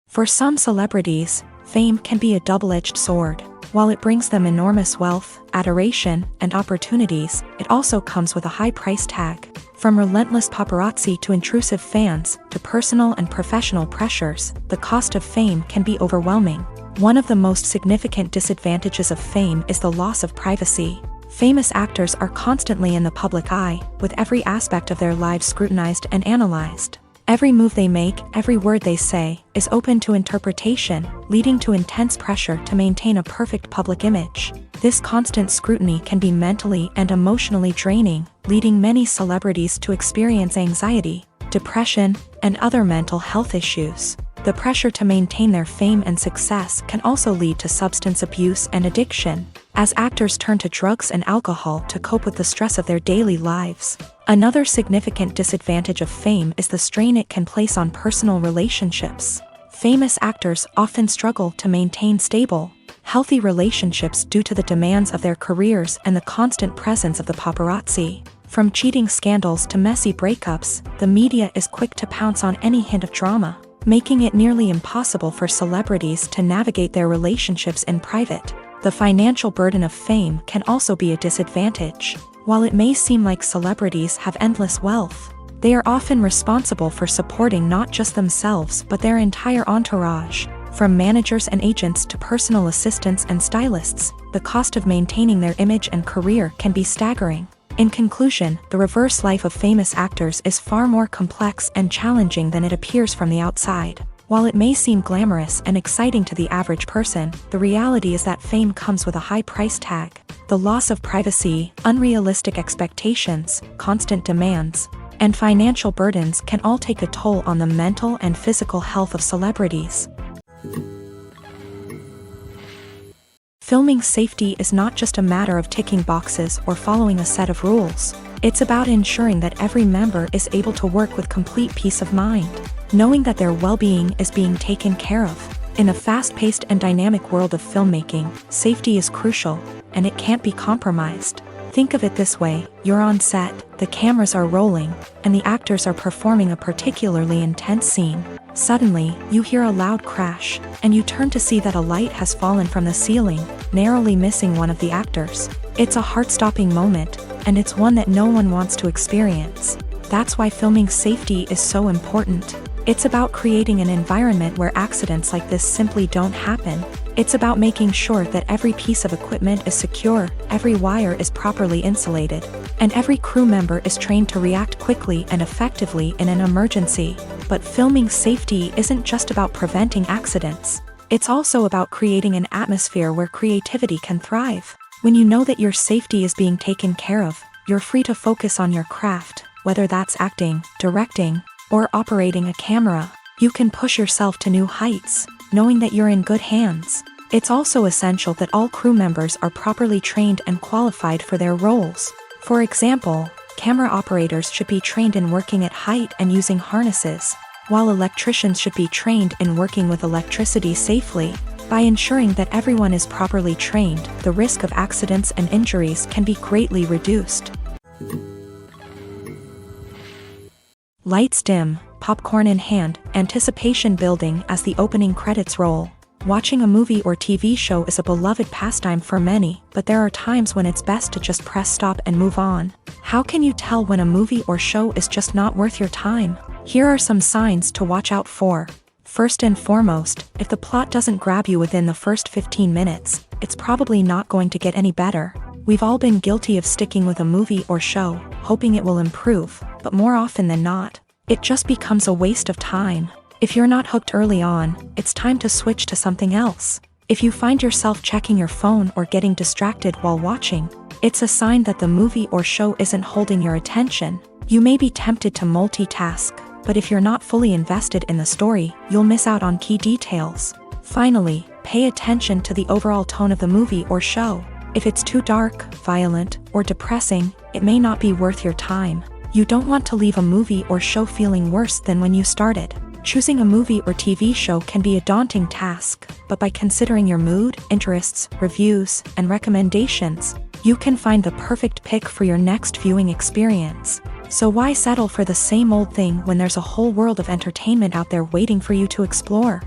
For some celebrities, fame can be a double-edged sword. While it brings them enormous wealth, adoration, and opportunities, it also comes with a high price tag. From relentless paparazzi to intrusive fans, to personal and professional pressures, the cost of fame can be overwhelming. One of the most significant disadvantages of fame is the loss of privacy. Famous actors are constantly in the public eye, with every aspect of their lives scrutinized and analyzed. Every move they make, every word they say, is open to interpretation, leading to intense pressure to maintain a perfect public image. This constant scrutiny can be mentally and emotionally draining, leading many celebrities to experience anxiety, depression, and other mental health issues. The pressure to maintain their fame and success can also lead to substance abuse and addiction, as actors turn to drugs and alcohol to cope with the stress of their daily lives. Another significant disadvantage of fame is the strain it can place on personal relationships. Famous actors often struggle to maintain stable, healthy relationships due to the demands of their careers and the constant presence of the paparazzi. From cheating scandals to messy breakups, the media is quick to pounce on any hint of drama, making it nearly impossible for celebrities to navigate their relationships in private. The financial burden of fame can also be a disadvantage. While it may seem like celebrities have endless wealth, they are often responsible for supporting not just themselves but their entire entourage. From managers and agents to personal assistants and stylists, the cost of maintaining their image and career can be staggering. In conclusion, the reverse life of famous actors is far more complex and challenging than it appears from the outside. While it may seem glamorous and exciting to the average person, the reality is that fame comes with a high price tag. The loss of privacy, unrealistic expectations, constant demands, and financial burdens can all take a toll on the mental and physical health of celebrities. Filming safety is not just a matter of ticking boxes or following a set of rules. It's about ensuring that every member is able to work with complete peace of mind, knowing that their well-being is being taken care of. In a fast-paced and dynamic world of filmmaking, safety is crucial, and it can't be compromised. Think of it this way: you're on set, the cameras are rolling, and the actors are performing a particularly intense scene. Suddenly, you hear a loud crash, and you turn to see that a light has fallen from the ceiling, narrowly missing one of the actors. It's a heart-stopping moment, and it's one that no one wants to experience. That's why filming safety is so important. It's about creating an environment where accidents like this simply don't happen. It's about making sure that every piece of equipment is secure, every wire is properly insulated, and every crew member is trained to react quickly and effectively in an emergency. But filming safety isn't just about preventing accidents. It's also about creating an atmosphere where creativity can thrive. When you know that your safety is being taken care of, you're free to focus on your craft, whether that's acting, directing, or operating a camera. You can push yourself to new heights, knowing that you're in good hands. It's also essential that all crew members are properly trained and qualified for their roles. For example, camera operators should be trained in working at height and using harnesses, while electricians should be trained in working with electricity safely. By ensuring that everyone is properly trained, the risk of accidents and injuries can be greatly reduced. Lights dim, popcorn in hand, anticipation building as the opening credits roll. Watching a movie or TV show is a beloved pastime for many, but there are times when it's best to just press stop and move on. How can you tell when a movie or show is just not worth your time? Here are some signs to watch out for. First and foremost, if the plot doesn't grab you within the first 15 minutes, it's probably not going to get any better. We've all been guilty of sticking with a movie or show, hoping it will improve, but more often than not, it just becomes a waste of time. If you're not hooked early on, it's time to switch to something else. If you find yourself checking your phone or getting distracted while watching, it's a sign that the movie or show isn't holding your attention. You may be tempted to multitask, but if you're not fully invested in the story, you'll miss out on key details. Finally, pay attention to the overall tone of the movie or show. If it's too dark, violent, or depressing, it may not be worth your time. You don't want to leave a movie or show feeling worse than when you started. Choosing a movie or TV show can be a daunting task, but by considering your mood, interests, reviews, and recommendations, you can find the perfect pick for your next viewing experience. So why settle for the same old thing when there's a whole world of entertainment out there waiting for you to explore?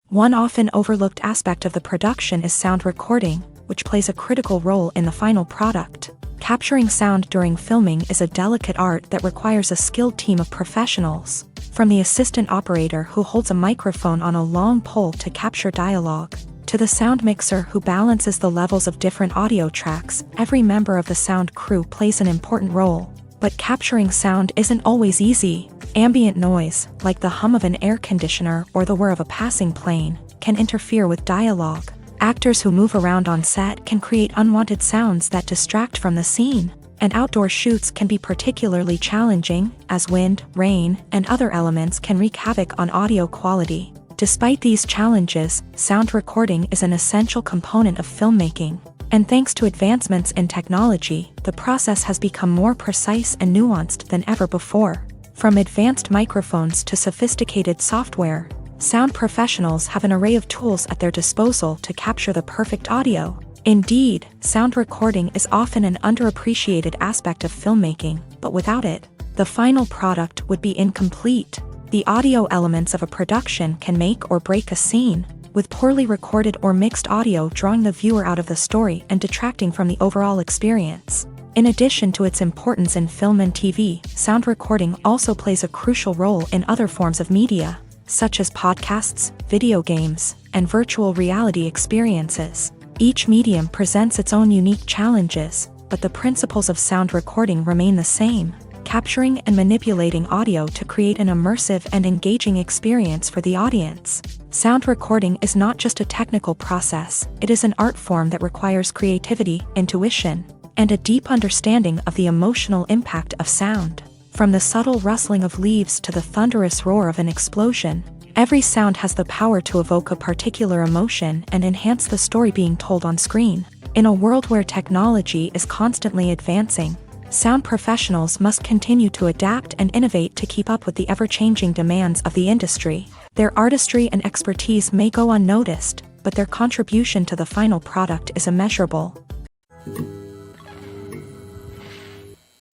One often overlooked aspect of the production is sound recording, which plays a critical role in the final product. Capturing sound during filming is a delicate art that requires a skilled team of professionals. From the assistant operator who holds a microphone on a long pole to capture dialogue, to the sound mixer who balances the levels of different audio tracks, every member of the sound crew plays an important role. But capturing sound isn't always easy. Ambient noise, like the hum of an air conditioner or the whir of a passing plane, can interfere with dialogue. Actors who move around on set can create unwanted sounds that distract from the scene. And outdoor shoots can be particularly challenging, as wind, rain, and other elements can wreak havoc on audio quality. Despite these challenges, sound recording is an essential component of filmmaking. And thanks to advancements in technology, the process has become more precise and nuanced than ever before. From advanced microphones to sophisticated software, sound professionals have an array of tools at their disposal to capture the perfect audio. Indeed, sound recording is often an underappreciated aspect of filmmaking, but without it, the final product would be incomplete. The audio elements of a production can make or break a scene, with poorly recorded or mixed audio drawing the viewer out of the story and detracting from the overall experience. In addition to its importance in film and TV, sound recording also plays a crucial role in other forms of media, such as podcasts, video games, and virtual reality experiences. Each medium presents its own unique challenges, but the principles of sound recording remain the same, capturing and manipulating audio to create an immersive and engaging experience for the audience. Sound recording is not just a technical process, it is an art form that requires creativity, intuition, and a deep understanding of the emotional impact of sound. From the subtle rustling of leaves to the thunderous roar of an explosion, every sound has the power to evoke a particular emotion and enhance the story being told on screen. In a world where technology is constantly advancing, sound professionals must continue to adapt and innovate to keep up with the ever-changing demands of the industry. Their artistry and expertise may go unnoticed, but their contribution to the final product is immeasurable.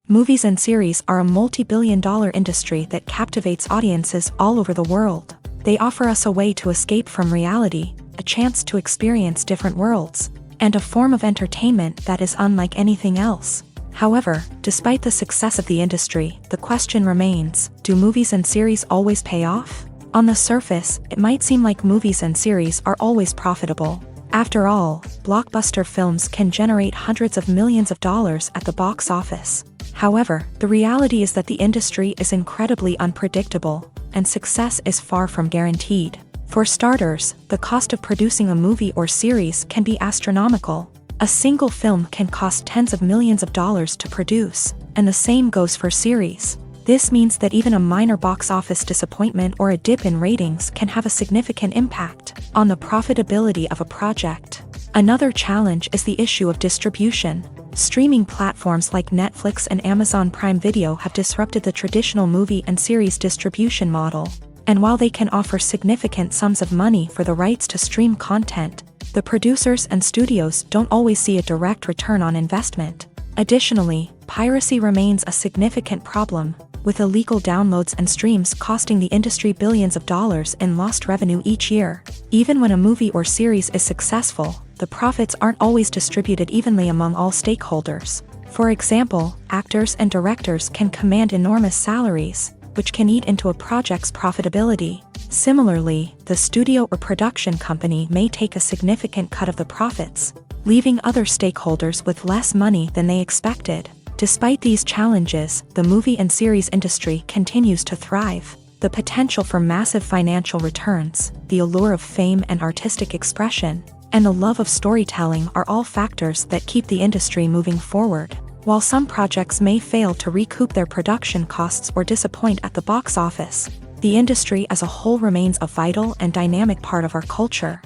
Movies and series are a multi-billion-dollar industry that captivates audiences all over the world. They offer us a way to escape from reality, a chance to experience different worlds, and a form of entertainment that is unlike anything else. However, despite the success of the industry, the question remains, do movies and series always pay off? On the surface, it might seem like movies and series are always profitable. After all, blockbuster films can generate hundreds of millions of dollars at the box office. However, the reality is that the industry is incredibly unpredictable, and success is far from guaranteed. For starters, the cost of producing a movie or series can be astronomical. A single film can cost tens of millions of dollars to produce, and the same goes for series. This means that even a minor box office disappointment or a dip in ratings can have a significant impact on the profitability of a project. Another challenge is the issue of distribution. Streaming platforms like Netflix and Amazon Prime Video have disrupted the traditional movie and series distribution model. And while they can offer significant sums of money for the rights to stream content, the producers and studios don't always see a direct return on investment. Additionally, piracy remains a significant problem, with illegal downloads and streams costing the industry billions of dollars in lost revenue each year. Even when a movie or series is successful, the profits aren't always distributed evenly among all stakeholders. For example, actors and directors can command enormous salaries, which can eat into a project's profitability. Similarly, the studio or production company may take a significant cut of the profits, leaving other stakeholders with less money than they expected. Despite these challenges, the movie and series industry continues to thrive. The potential for massive financial returns, the allure of fame and artistic expression, and the love of storytelling are all factors that keep the industry moving forward. While some projects may fail to recoup their production costs or disappoint at the box office, the industry as a whole remains a vital and dynamic part of our culture.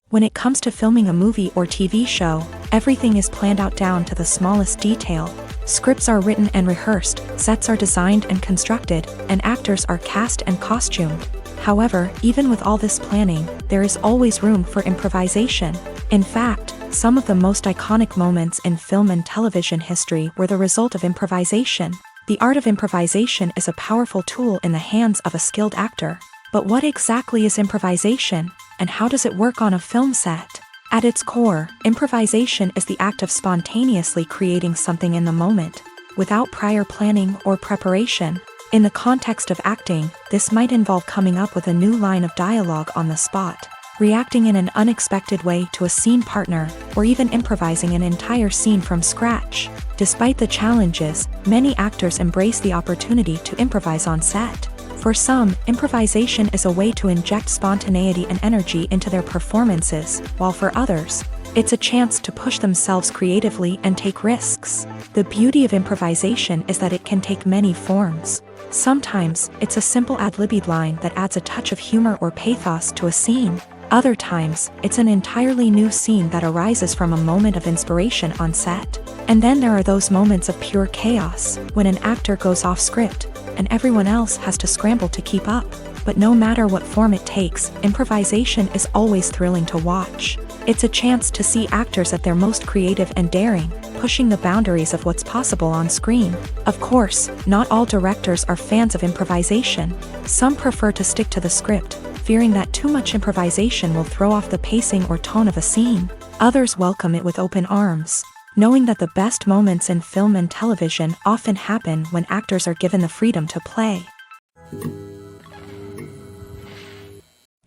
When it comes to filming a movie or TV show, everything is planned out down to the smallest detail. Scripts are written and rehearsed, sets are designed and constructed, and actors are cast and costumed. However, even with all this planning, there is always room for improvisation. In fact, some of the most iconic moments in film and television history were the result of improvisation. The art of improvisation is a powerful tool in the hands of a skilled actor. But what exactly is improvisation, and how does it work on a film set? At its core, improvisation is the act of spontaneously creating something in the moment, without prior planning or preparation. In the context of acting, this might involve coming up with a new line of dialogue on the spot, reacting in an unexpected way to a scene partner, or even improvising an entire scene from scratch. Despite the challenges, many actors embrace the opportunity to improvise on set. For some, improvisation is a way to inject spontaneity and energy into their performances, while for others, it's a chance to push themselves creatively and take risks. The beauty of improvisation is that it can take many forms. Sometimes, it's a simple ad-libbed line that adds a touch of humor or pathos to a scene. Other times, it's an entirely new scene that arises from a moment of inspiration on set. And then there are those moments of pure chaos, when an actor goes off script, and everyone else has to scramble to keep up. But no matter what form it takes, improvisation is always thrilling to watch. It's a chance to see actors at their most creative and daring, pushing the boundaries of what's possible on screen. Of course, not all directors are fans of improvisation. Some prefer to stick to the script, fearing that too much improvisation will throw off the pacing or tone of a scene. Others welcome it with open arms, knowing that the best moments in film and television often happen when actors are given the freedom to play.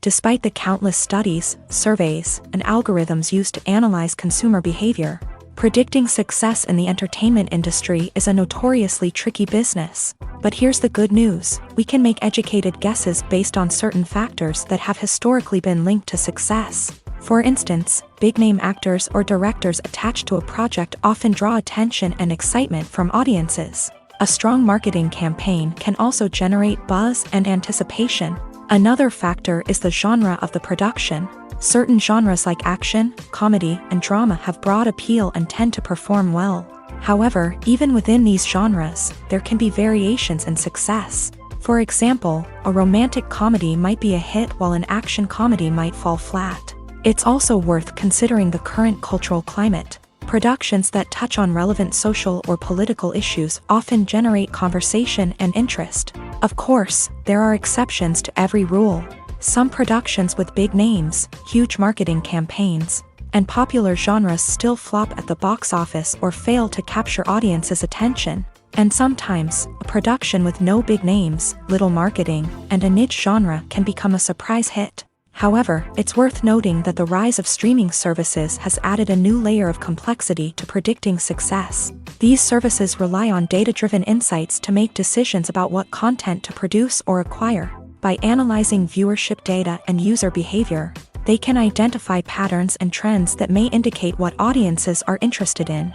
Despite the countless studies, surveys, and algorithms used to analyze consumer behavior, predicting success in the entertainment industry is a notoriously tricky business. But here's the good news: we can make educated guesses based on certain factors that have historically been linked to success. For instance, big-name actors or directors attached to a project often draw attention and excitement from audiences. A strong marketing campaign can also generate buzz and anticipation. Another factor is the genre of the production. Certain genres like action, comedy, and drama have broad appeal and tend to perform well. However, even within these genres, there can be variations in success. For example, a romantic comedy might be a hit while an action comedy might fall flat. It's also worth considering the current cultural climate. Productions that touch on relevant social or political issues often generate conversation and interest. Of course, there are exceptions to every rule. Some productions with big names, huge marketing campaigns, and popular genres still flop at the box office or fail to capture audiences' attention. And sometimes, a production with no big names, little marketing, and a niche genre can become a surprise hit. However, it's worth noting that the rise of streaming services has added a new layer of complexity to predicting success. These services rely on data-driven insights to make decisions about what content to produce or acquire. By analyzing viewership data and user behavior, they can identify patterns and trends that may indicate what audiences are interested in.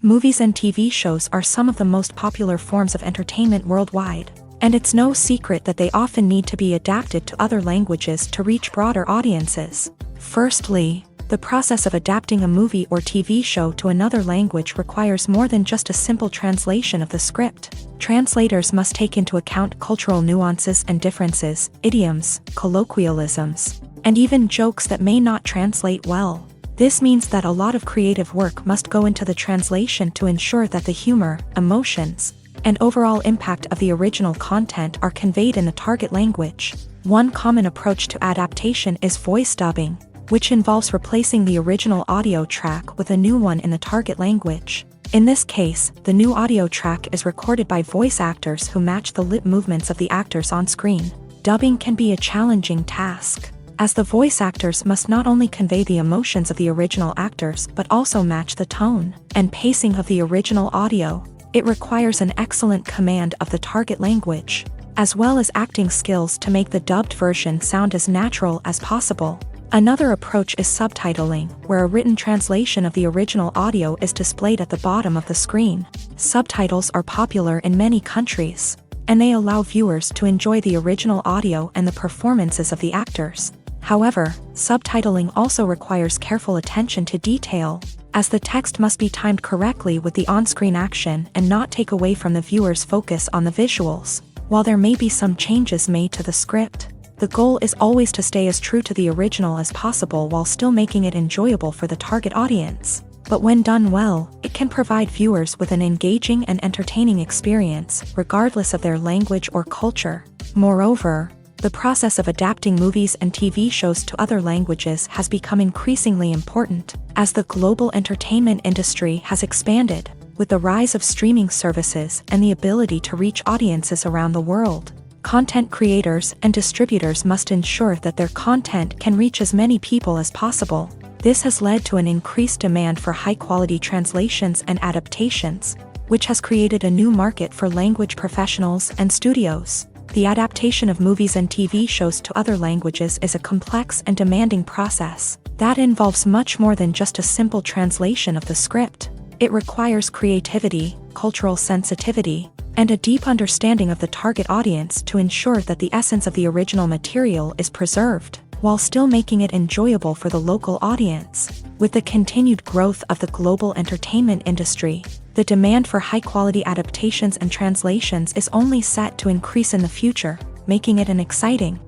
Movies and TV shows are some of the most popular forms of entertainment worldwide. And it's no secret that they often need to be adapted to other languages to reach broader audiences. Firstly, the process of adapting a movie or TV show to another language requires more than just a simple translation of the script. Translators must take into account cultural nuances and differences, idioms, colloquialisms, and even jokes that may not translate well. This means that a lot of creative work must go into the translation to ensure that the humor, emotions, and overall impact of the original content are conveyed in the target language. One common approach to adaptation is voice dubbing, which involves replacing the original audio track with a new one in the target language. In this case, the new audio track is recorded by voice actors who match the lip movements of the actors on screen. Dubbing can be a challenging task, as the voice actors must not only convey the emotions of the original actors but also match the tone and pacing of the original audio. It requires an excellent command of the target language, as well as acting skills to make the dubbed version sound as natural as possible. Another approach is subtitling, where a written translation of the original audio is displayed at the bottom of the screen. Subtitles are popular in many countries, and they allow viewers to enjoy the original audio and the performances of the actors. However, subtitling also requires careful attention to detail, as the text must be timed correctly with the on-screen action and not take away from the viewer's focus on the visuals. While there may be some changes made to the script, the goal is always to stay as true to the original as possible while still making it enjoyable for the target audience. But when done well, it can provide viewers with an engaging and entertaining experience, regardless of their language or culture. Moreover, the process of adapting movies and TV shows to other languages has become increasingly important, as the global entertainment industry has expanded, with the rise of streaming services and the ability to reach audiences around the world. Content creators and distributors must ensure that their content can reach as many people as possible. This has led to an increased demand for high-quality translations and adaptations, which has created a new market for language professionals and studios. The adaptation of movies and TV shows to other languages is a complex and demanding process that involves much more than just a simple translation of the script. It requires creativity, cultural sensitivity, and a deep understanding of the target audience to ensure that the essence of the original material is preserved, while still making it enjoyable for the local audience. With the continued growth of the global entertainment industry, the demand for high-quality adaptations and translations is only set to increase in the future, making it an exciting.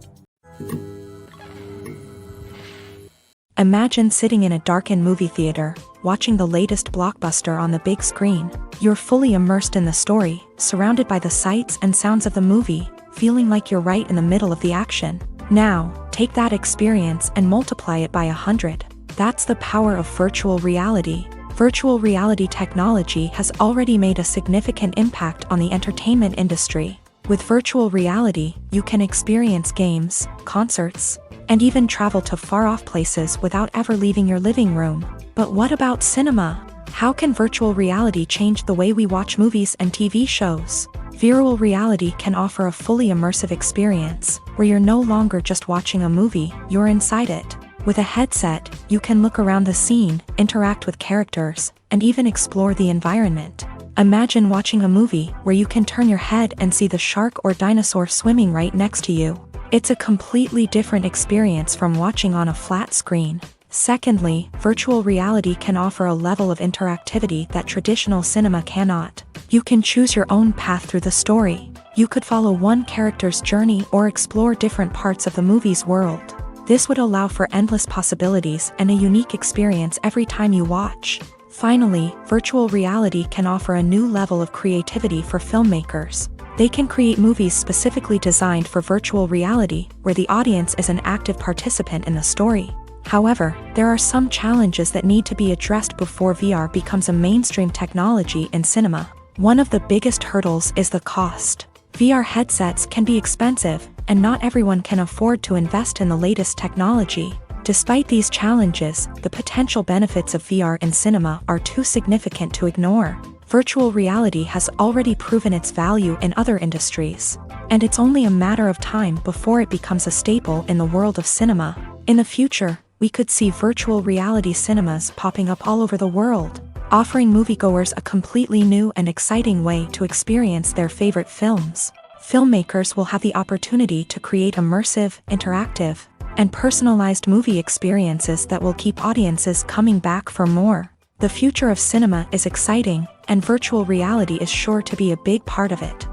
Imagine sitting in a darkened movie theater, watching the latest blockbuster on the big screen. You're fully immersed in the story, surrounded by the sights and sounds of the movie, feeling like you're right in the middle of the action. Now, take that experience and multiply it by 100. That's the power of virtual reality. Virtual reality technology has already made a significant impact on the entertainment industry. With virtual reality, you can experience games, concerts, and even travel to far-off places without ever leaving your living room. But what about cinema? How can virtual reality change the way we watch movies and TV shows? Virtual reality can offer a fully immersive experience, where you're no longer just watching a movie, you're inside it. With a headset, you can look around the scene, interact with characters, and even explore the environment. Imagine watching a movie where you can turn your head and see the shark or dinosaur swimming right next to you. It's a completely different experience from watching on a flat screen. Secondly, virtual reality can offer a level of interactivity that traditional cinema cannot. You can choose your own path through the story. You could follow one character's journey or explore different parts of the movie's world. This would allow for endless possibilities and a unique experience every time you watch. Finally, virtual reality can offer a new level of creativity for filmmakers. They can create movies specifically designed for virtual reality, where the audience is an active participant in the story. However, there are some challenges that need to be addressed before VR becomes a mainstream technology in cinema. One of the biggest hurdles is the cost. VR headsets can be expensive, and not everyone can afford to invest in the latest technology. Despite these challenges, the potential benefits of VR in cinema are too significant to ignore. Virtual reality has already proven its value in other industries, and it's only a matter of time before it becomes a staple in the world of cinema. In the future, we could see virtual reality cinemas popping up all over the world, offering moviegoers a completely new and exciting way to experience their favorite films. Filmmakers will have the opportunity to create immersive, interactive, and personalized movie experiences that will keep audiences coming back for more. The future of cinema is exciting, and virtual reality is sure to be a big part of it.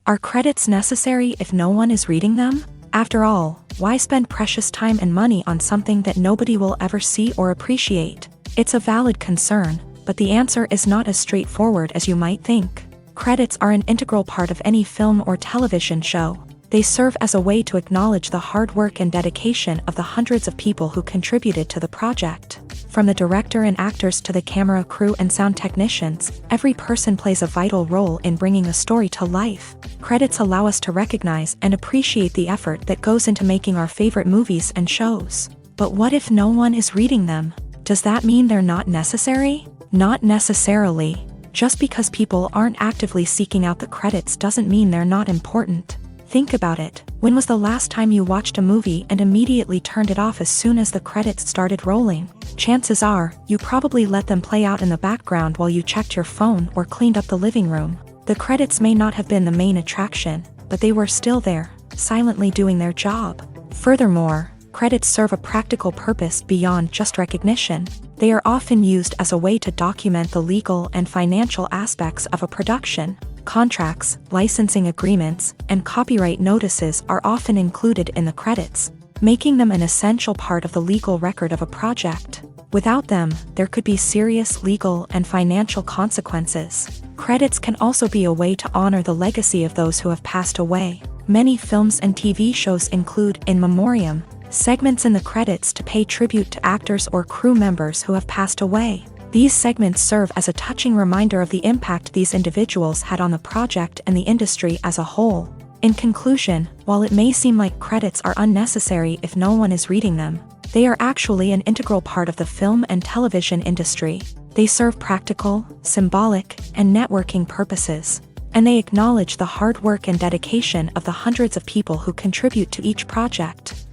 Are credits necessary if no one is reading them? After all, why spend precious time and money on something that nobody will ever see or appreciate? It's a valid concern, but the answer is not as straightforward as you might think. Credits are an integral part of any film or television show. They serve as a way to acknowledge the hard work and dedication of the hundreds of people who contributed to the project. From the director and actors to the camera crew and sound technicians, every person plays a vital role in bringing a story to life. Credits allow us to recognize and appreciate the effort that goes into making our favorite movies and shows. But what if no one is reading them? Does that mean they're not necessary? Not necessarily. Just because people aren't actively seeking out the credits doesn't mean they're not important. Think about it. When was the last time you watched a movie and immediately turned it off as soon as the credits started rolling? Chances are, you probably let them play out in the background while you checked your phone or cleaned up the living room. The credits may not have been the main attraction, but they were still there, silently doing their job. Furthermore, credits serve a practical purpose beyond just recognition. They are often used as a way to document the legal and financial aspects of a production. Contracts, licensing agreements, and copyright notices are often included in the credits, making them an essential part of the legal record of a project. Without them, there could be serious legal and financial consequences. Credits can also be a way to honor the legacy of those who have passed away. Many films and TV shows include in memoriam segments in the credits to pay tribute to actors or crew members who have passed away. These segments serve as a touching reminder of the impact these individuals had on the project and the industry as a whole. In conclusion, while it may seem like credits are unnecessary if no one is reading them, they are actually an integral part of the film and television industry. They serve practical, symbolic, and networking purposes, and they acknowledge the hard work and dedication of the hundreds of people who contribute to each project.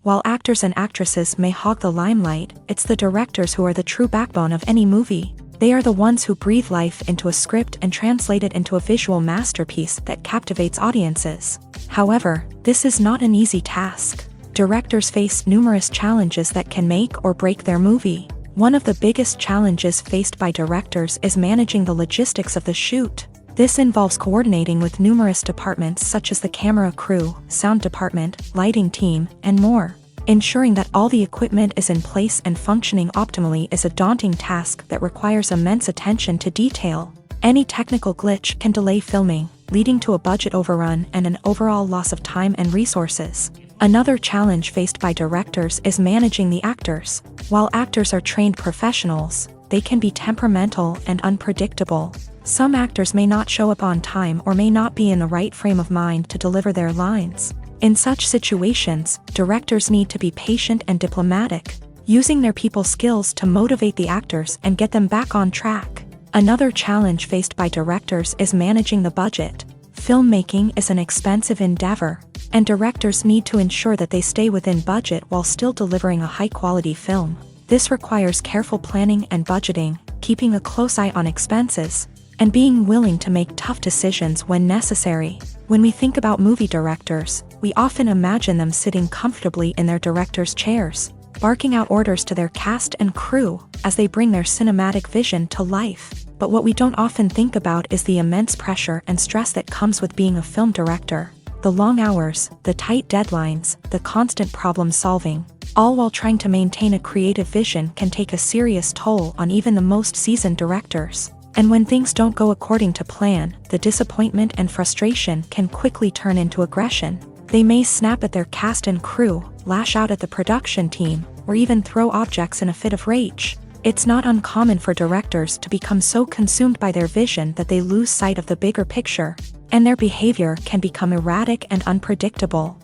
While actors and actresses may hog the limelight, it's the directors who are the true backbone of any movie. They are the ones who breathe life into a script and translate it into a visual masterpiece that captivates audiences. However, this is not an easy task. Directors face numerous challenges that can make or break their movie. One of the biggest challenges faced by directors is managing the logistics of the shoot. This involves coordinating with numerous departments such as the camera crew, sound department, lighting team, and more. Ensuring that all the equipment is in place and functioning optimally is a daunting task that requires immense attention to detail. Any technical glitch can delay filming, leading to a budget overrun and an overall loss of time and resources. Another challenge faced by directors is managing the actors. While actors are trained professionals, they can be temperamental and unpredictable. Some actors may not show up on time or may not be in the right frame of mind to deliver their lines. In such situations, directors need to be patient and diplomatic, using their people skills to motivate the actors and get them back on track. Another challenge faced by directors is managing the budget. Filmmaking is an expensive endeavor, and directors need to ensure that they stay within budget while still delivering a high-quality film. This requires careful planning and budgeting, keeping a close eye on expenses, and being willing to make tough decisions when necessary. When we think about movie directors, we often imagine them sitting comfortably in their director's chairs, barking out orders to their cast and crew as they bring their cinematic vision to life. But what we don't often think about is the immense pressure and stress that comes with being a film director. The long hours, the tight deadlines, the constant problem solving, all while trying to maintain a creative vision can take a serious toll on even the most seasoned directors. And when things don't go according to plan, the disappointment and frustration can quickly turn into aggression. They may snap at their cast and crew, lash out at the production team, or even throw objects in a fit of rage. It's not uncommon for directors to become so consumed by their vision that they lose sight of the bigger picture, and their behavior can become erratic and unpredictable.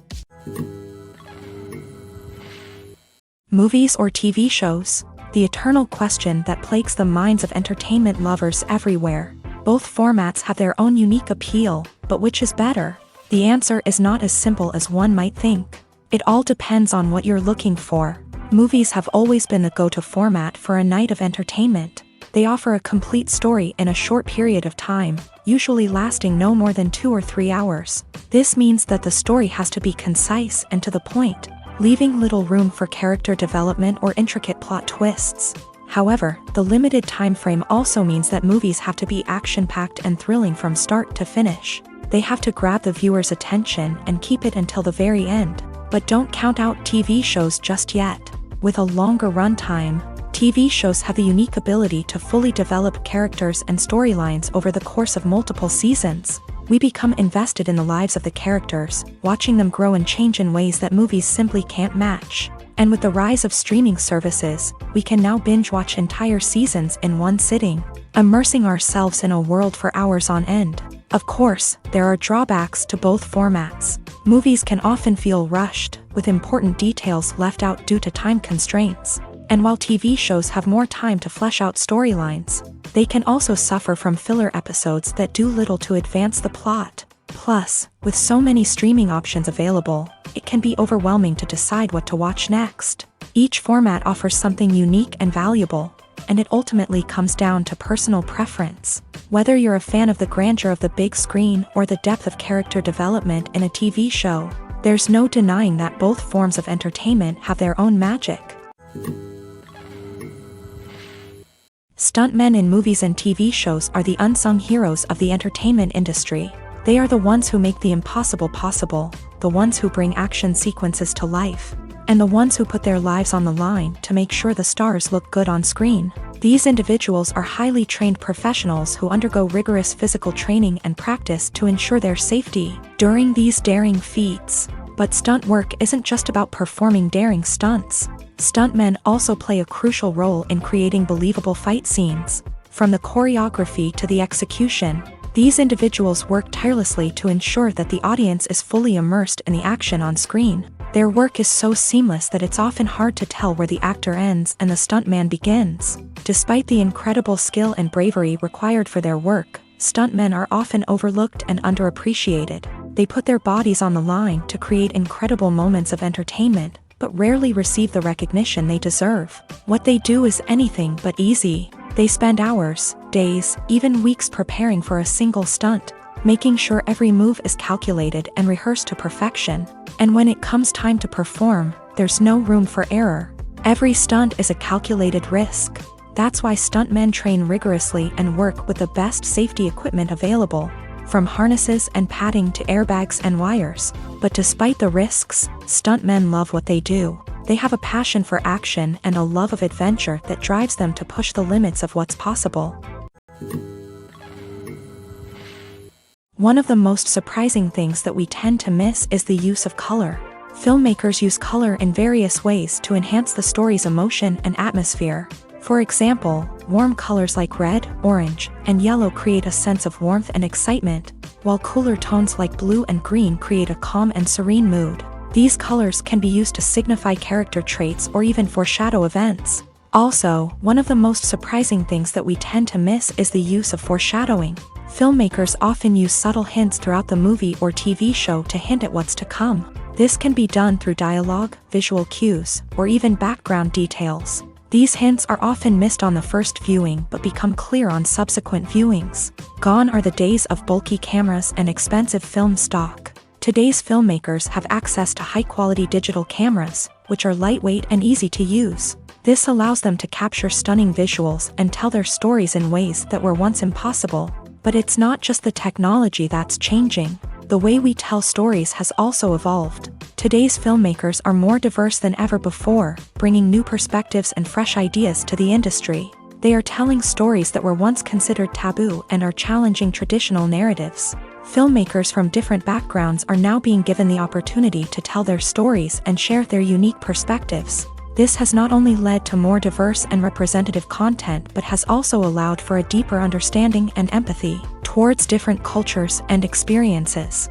Movies or TV shows? The eternal question that plagues the minds of entertainment lovers everywhere. Both formats have their own unique appeal, but which is better? The answer is not as simple as one might think. It all depends on what you're looking for. Movies have always been the go-to format for a night of entertainment. They offer a complete story in a short period of time, usually lasting no more than 2 or 3 hours. This means that the story has to be concise and to the point, leaving little room for character development or intricate plot twists. However, the limited time frame also means that movies have to be action-packed and thrilling from start to finish. They have to grab the viewer's attention and keep it until the very end. But don't count out TV shows just yet. With a longer runtime, TV shows have the unique ability to fully develop characters and storylines over the course of multiple seasons. We become invested in the lives of the characters, watching them grow and change in ways that movies simply can't match. And with the rise of streaming services, we can now binge-watch entire seasons in one sitting, immersing ourselves in a world for hours on end. Of course, there are drawbacks to both formats. Movies can often feel rushed, with important details left out due to time constraints. And while TV shows have more time to flesh out storylines, they can also suffer from filler episodes that do little to advance the plot. Plus, with so many streaming options available, it can be overwhelming to decide what to watch next. Each format offers something unique and valuable, and it ultimately comes down to personal preference. Whether you're a fan of the grandeur of the big screen or the depth of character development in a TV show, there's no denying that both forms of entertainment have their own magic. Stuntmen in movies and TV shows are the unsung heroes of the entertainment industry. They are the ones who make the impossible possible, the ones who bring action sequences to life, and the ones who put their lives on the line to make sure the stars look good on screen. These individuals are highly trained professionals who undergo rigorous physical training and practice to ensure their safety during these daring feats. But stunt work isn't just about performing daring stunts. Stuntmen also play a crucial role in creating believable fight scenes. From the choreography to the execution, these individuals work tirelessly to ensure that the audience is fully immersed in the action on screen. Their work is so seamless that it's often hard to tell where the actor ends and the stuntman begins. Despite the incredible skill and bravery required for their work, stuntmen are often overlooked and underappreciated. They put their bodies on the line to create incredible moments of entertainment, but rarely receive the recognition they deserve. What they do is anything but easy. They spend hours, days, even weeks preparing for a single stunt, making sure every move is calculated and rehearsed to perfection. And when it comes time to perform, there's no room for error. Every stunt is a calculated risk. That's why stuntmen train rigorously and work with the best safety equipment available, from harnesses and padding to airbags and wires. But despite the risks, stuntmen love what they do. They have a passion for action and a love of adventure that drives them to push the limits of what's possible. One of the most surprising things that we tend to miss is the use of color. Filmmakers use color in various ways to enhance the story's emotion and atmosphere. For example, warm colors like red, orange, and yellow create a sense of warmth and excitement, while cooler tones like blue and green create a calm and serene mood. These colors can be used to signify character traits or even foreshadow events. Also, one of the most surprising things that we tend to miss is the use of foreshadowing. Filmmakers often use subtle hints throughout the movie or TV show to hint at what's to come. This can be done through dialogue, visual cues, or even background details. These hints are often missed on the first viewing but become clear on subsequent viewings. Gone are the days of bulky cameras and expensive film stock. Today's filmmakers have access to high-quality digital cameras, which are lightweight and easy to use. This allows them to capture stunning visuals and tell their stories in ways that were once impossible. But it's not just the technology that's changing. The way we tell stories has also evolved. Today's filmmakers are more diverse than ever before, bringing new perspectives and fresh ideas to the industry. They are telling stories that were once considered taboo and are challenging traditional narratives. Filmmakers from different backgrounds are now being given the opportunity to tell their stories and share their unique perspectives. This has not only led to more diverse and representative content but has also allowed for a deeper understanding and empathy towards different cultures and experiences.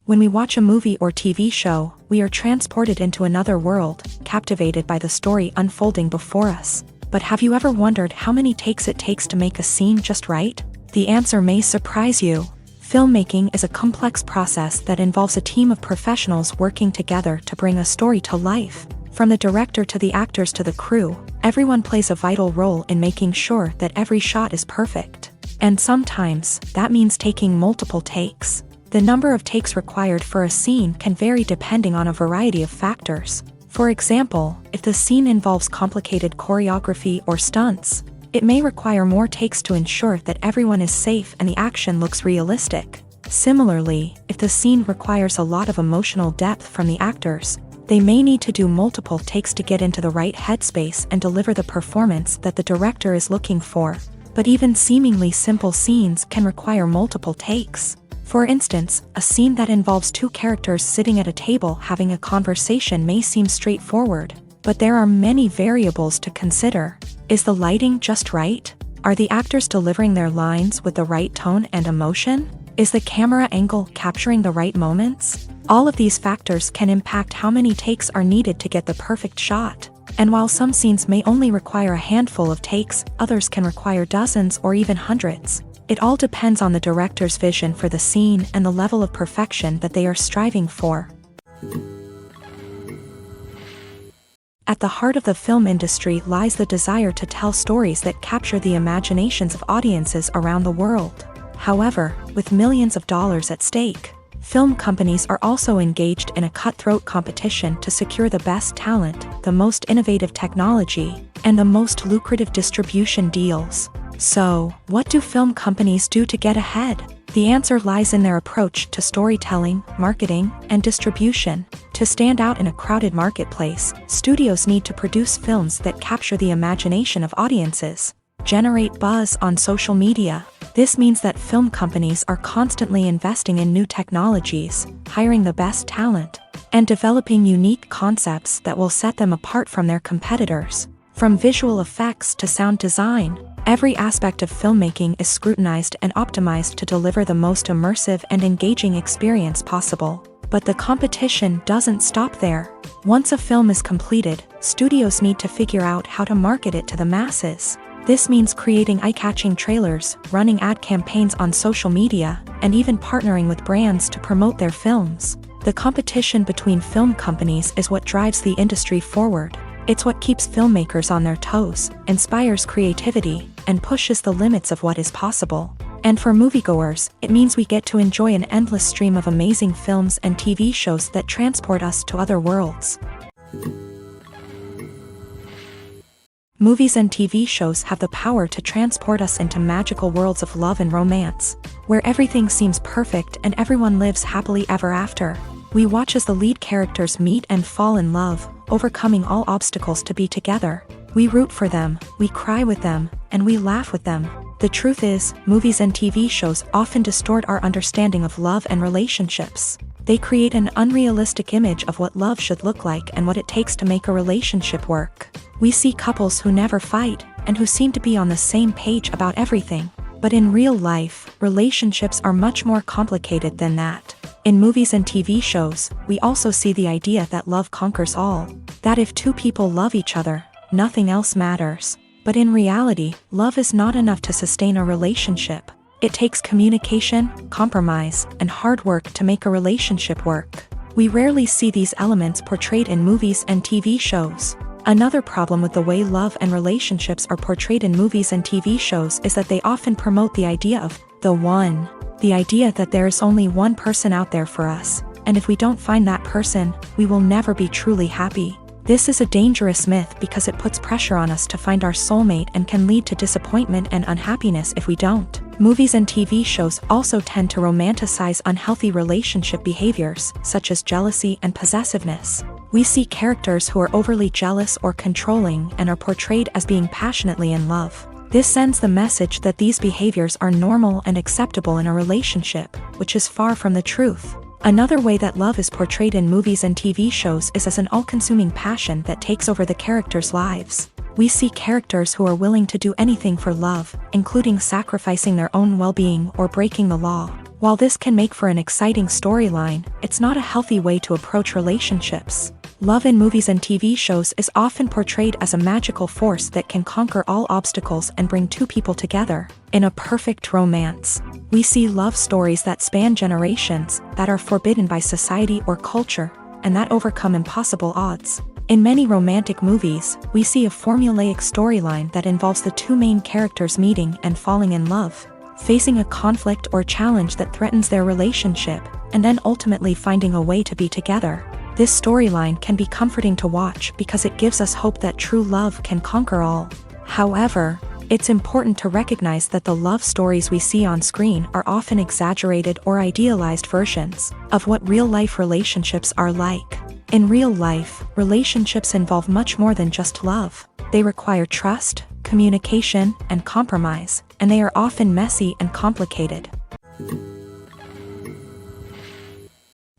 When we watch a movie or TV show, we are transported into another world, captivated by the story unfolding before us. But have you ever wondered how many takes it takes to make a scene just right? The answer may surprise you. Filmmaking is a complex process that involves a team of professionals working together to bring a story to life. From the director to the actors to the crew, everyone plays a vital role in making sure that every shot is perfect. And sometimes, that means taking multiple takes. The number of takes required for a scene can vary depending on a variety of factors. For example, if the scene involves complicated choreography or stunts, it may require more takes to ensure that everyone is safe and the action looks realistic. Similarly, if the scene requires a lot of emotional depth from the actors, they may need to do multiple takes to get into the right headspace and deliver the performance that the director is looking for. But even seemingly simple scenes can require multiple takes. For instance, a scene that involves two characters sitting at a table having a conversation may seem straightforward, but there are many variables to consider. Is the lighting just right? Are the actors delivering their lines with the right tone and emotion? Is the camera angle capturing the right moments? All of these factors can impact how many takes are needed to get the perfect shot. And while some scenes may only require a handful of takes, others can require dozens or even hundreds. It all depends on the director's vision for the scene and the level of perfection that they are striving for. At the heart of the film industry lies the desire to tell stories that capture the imaginations of audiences around the world. However, with millions of dollars at stake, film companies are also engaged in a cutthroat competition to secure the best talent, the most innovative technology, and the most lucrative distribution deals. So, what do film companies do to get ahead? The answer lies in their approach to storytelling, marketing, and distribution. To stand out in a crowded marketplace, studios need to produce films that capture the imagination of audiences, generate buzz on social media. This means that film companies are constantly investing in new technologies, hiring the best talent, and developing unique concepts that will set them apart from their competitors. From visual effects to sound design, every aspect of filmmaking is scrutinized and optimized to deliver the most immersive and engaging experience possible. But the competition doesn't stop there. Once a film is completed, studios need to figure out how to market it to the masses. This means creating eye-catching trailers, running ad campaigns on social media, and even partnering with brands to promote their films. The competition between film companies is what drives the industry forward. It's what keeps filmmakers on their toes, inspires creativity, and pushes the limits of what is possible. And for moviegoers, it means we get to enjoy an endless stream of amazing films and TV shows that transport us to other worlds. Movies and TV shows have the power to transport us into magical worlds of love and romance, where everything seems perfect and everyone lives happily ever after. We watch as the lead characters meet and fall in love, overcoming all obstacles to be together. We root for them, we cry with them, and we laugh with them. The truth is, movies and TV shows often distort our understanding of love and relationships. They create an unrealistic image of what love should look like and what it takes to make a relationship work. We see couples who never fight, and who seem to be on the same page about everything. But in real life, relationships are much more complicated than that. In movies and TV shows, we also see the idea that love conquers all. That if two people love each other, nothing else matters. But in reality, love is not enough to sustain a relationship. It takes communication, compromise, and hard work to make a relationship work. We rarely see these elements portrayed in movies and TV shows. Another problem with the way love and relationships are portrayed in movies and TV shows is that they often promote the idea of the one. The idea that there is only one person out there for us, and if we don't find that person, we will never be truly happy. This is a dangerous myth because it puts pressure on us to find our soulmate and can lead to disappointment and unhappiness if we don't. Movies and TV shows also tend to romanticize unhealthy relationship behaviors, such as jealousy and possessiveness. We see characters who are overly jealous or controlling and are portrayed as being passionately in love. This sends the message that these behaviors are normal and acceptable in a relationship, which is far from the truth. Another way that love is portrayed in movies and TV shows is as an all-consuming passion that takes over the characters' lives. We see characters who are willing to do anything for love, including sacrificing their own well-being or breaking the law. While this can make for an exciting storyline, it's not a healthy way to approach relationships. Love in movies and TV shows is often portrayed as a magical force that can conquer all obstacles and bring two people together. In a perfect romance, we see love stories that span generations, that are forbidden by society or culture, and that overcome impossible odds. In many romantic movies, we see a formulaic storyline that involves the two main characters meeting and falling in love, facing a conflict or challenge that threatens their relationship, and then ultimately finding a way to be together. This storyline can be comforting to watch because it gives us hope that true love can conquer all. However, it's important to recognize that the love stories we see on screen are often exaggerated or idealized versions of what real-life relationships are like. In real life, relationships involve much more than just love. They require trust, communication, and compromise, and they are often messy and complicated.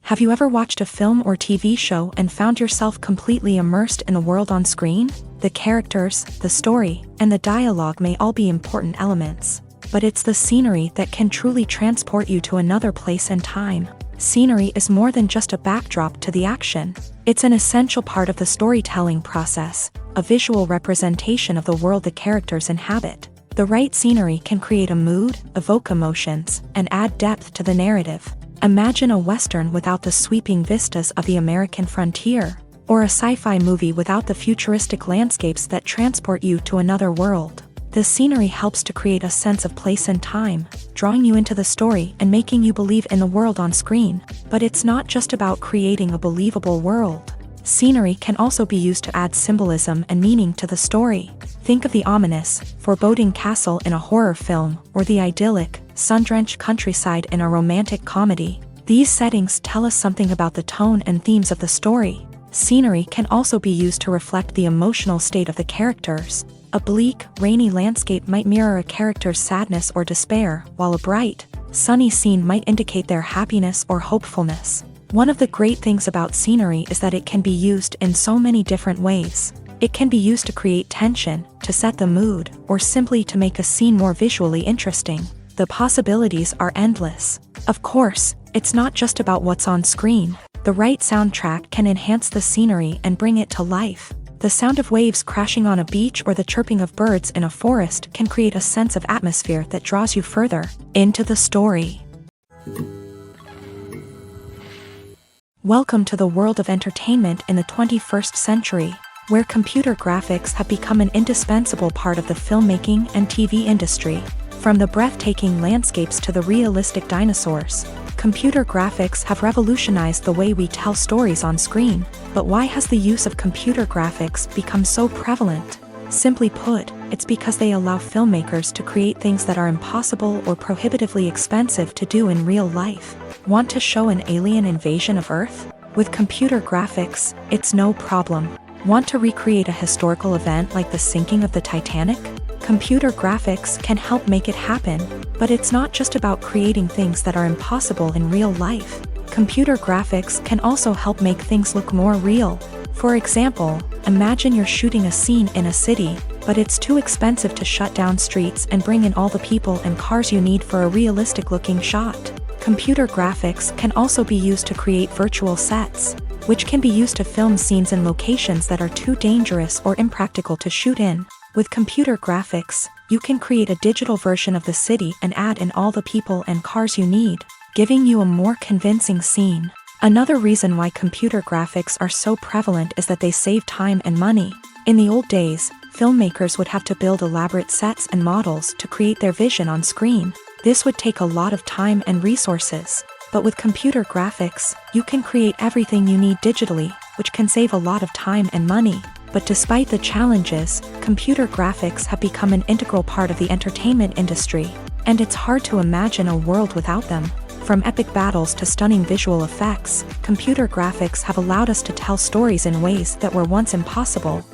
Have you ever watched a film or TV show and found yourself completely immersed in the world on screen? The characters, the story, and the dialogue may all be important elements, but it's the scenery that can truly transport you to another place and time. Scenery is more than just a backdrop to the action. It's an essential part of the storytelling process, a visual representation of the world the characters inhabit. The right scenery can create a mood, evoke emotions, and add depth to the narrative. Imagine a Western without the sweeping vistas of the American frontier, or a sci-fi movie without the futuristic landscapes that transport you to another world. The scenery helps to create a sense of place and time, drawing you into the story and making you believe in the world on screen. But it's not just about creating a believable world. Scenery can also be used to add symbolism and meaning to the story. Think of the ominous, foreboding castle in a horror film, or the idyllic, sun-drenched countryside in a romantic comedy. These settings tell us something about the tone and themes of the story. Scenery can also be used to reflect the emotional state of the characters. A bleak, rainy landscape might mirror a character's sadness or despair, while a bright, sunny scene might indicate their happiness or hopefulness. One of the great things about scenery is that it can be used in so many different ways. It can be used to create tension, to set the mood, or simply to make a scene more visually interesting. The possibilities are endless. Of course, it's not just about what's on screen. The right soundtrack can enhance the scenery and bring it to life. The sound of waves crashing on a beach or the chirping of birds in a forest can create a sense of atmosphere that draws you further into the story. Welcome to the world of entertainment in the 21st century, where computer graphics have become an indispensable part of the filmmaking and TV industry. From the breathtaking landscapes to the realistic dinosaurs, computer graphics have revolutionized the way we tell stories on screen. But why has the use of computer graphics become so prevalent? Simply put, it's because they allow filmmakers to create things that are impossible or prohibitively expensive to do in real life. Want to show an alien invasion of Earth? With computer graphics, it's no problem. Want to recreate a historical event like the sinking of the Titanic? Computer graphics can help make it happen. But it's not just about creating things that are impossible in real life. Computer graphics can also help make things look more real. For example, imagine you're shooting a scene in a city, but it's too expensive to shut down streets and bring in all the people and cars you need for a realistic-looking shot. Computer graphics can also be used to create virtual sets, which can be used to film scenes in locations that are too dangerous or impractical to shoot in. With computer graphics, you can create a digital version of the city and add in all the people and cars you need, giving you a more convincing scene. Another reason why computer graphics are so prevalent is that they save time and money. In the old days, filmmakers would have to build elaborate sets and models to create their vision on screen. This would take a lot of time and resources. But with computer graphics, you can create everything you need digitally, which can save a lot of time and money. But despite the challenges, computer graphics have become an integral part of the entertainment industry, and it's hard to imagine a world without them. From epic battles to stunning visual effects, computer graphics have allowed us to tell stories in ways that were once impossible.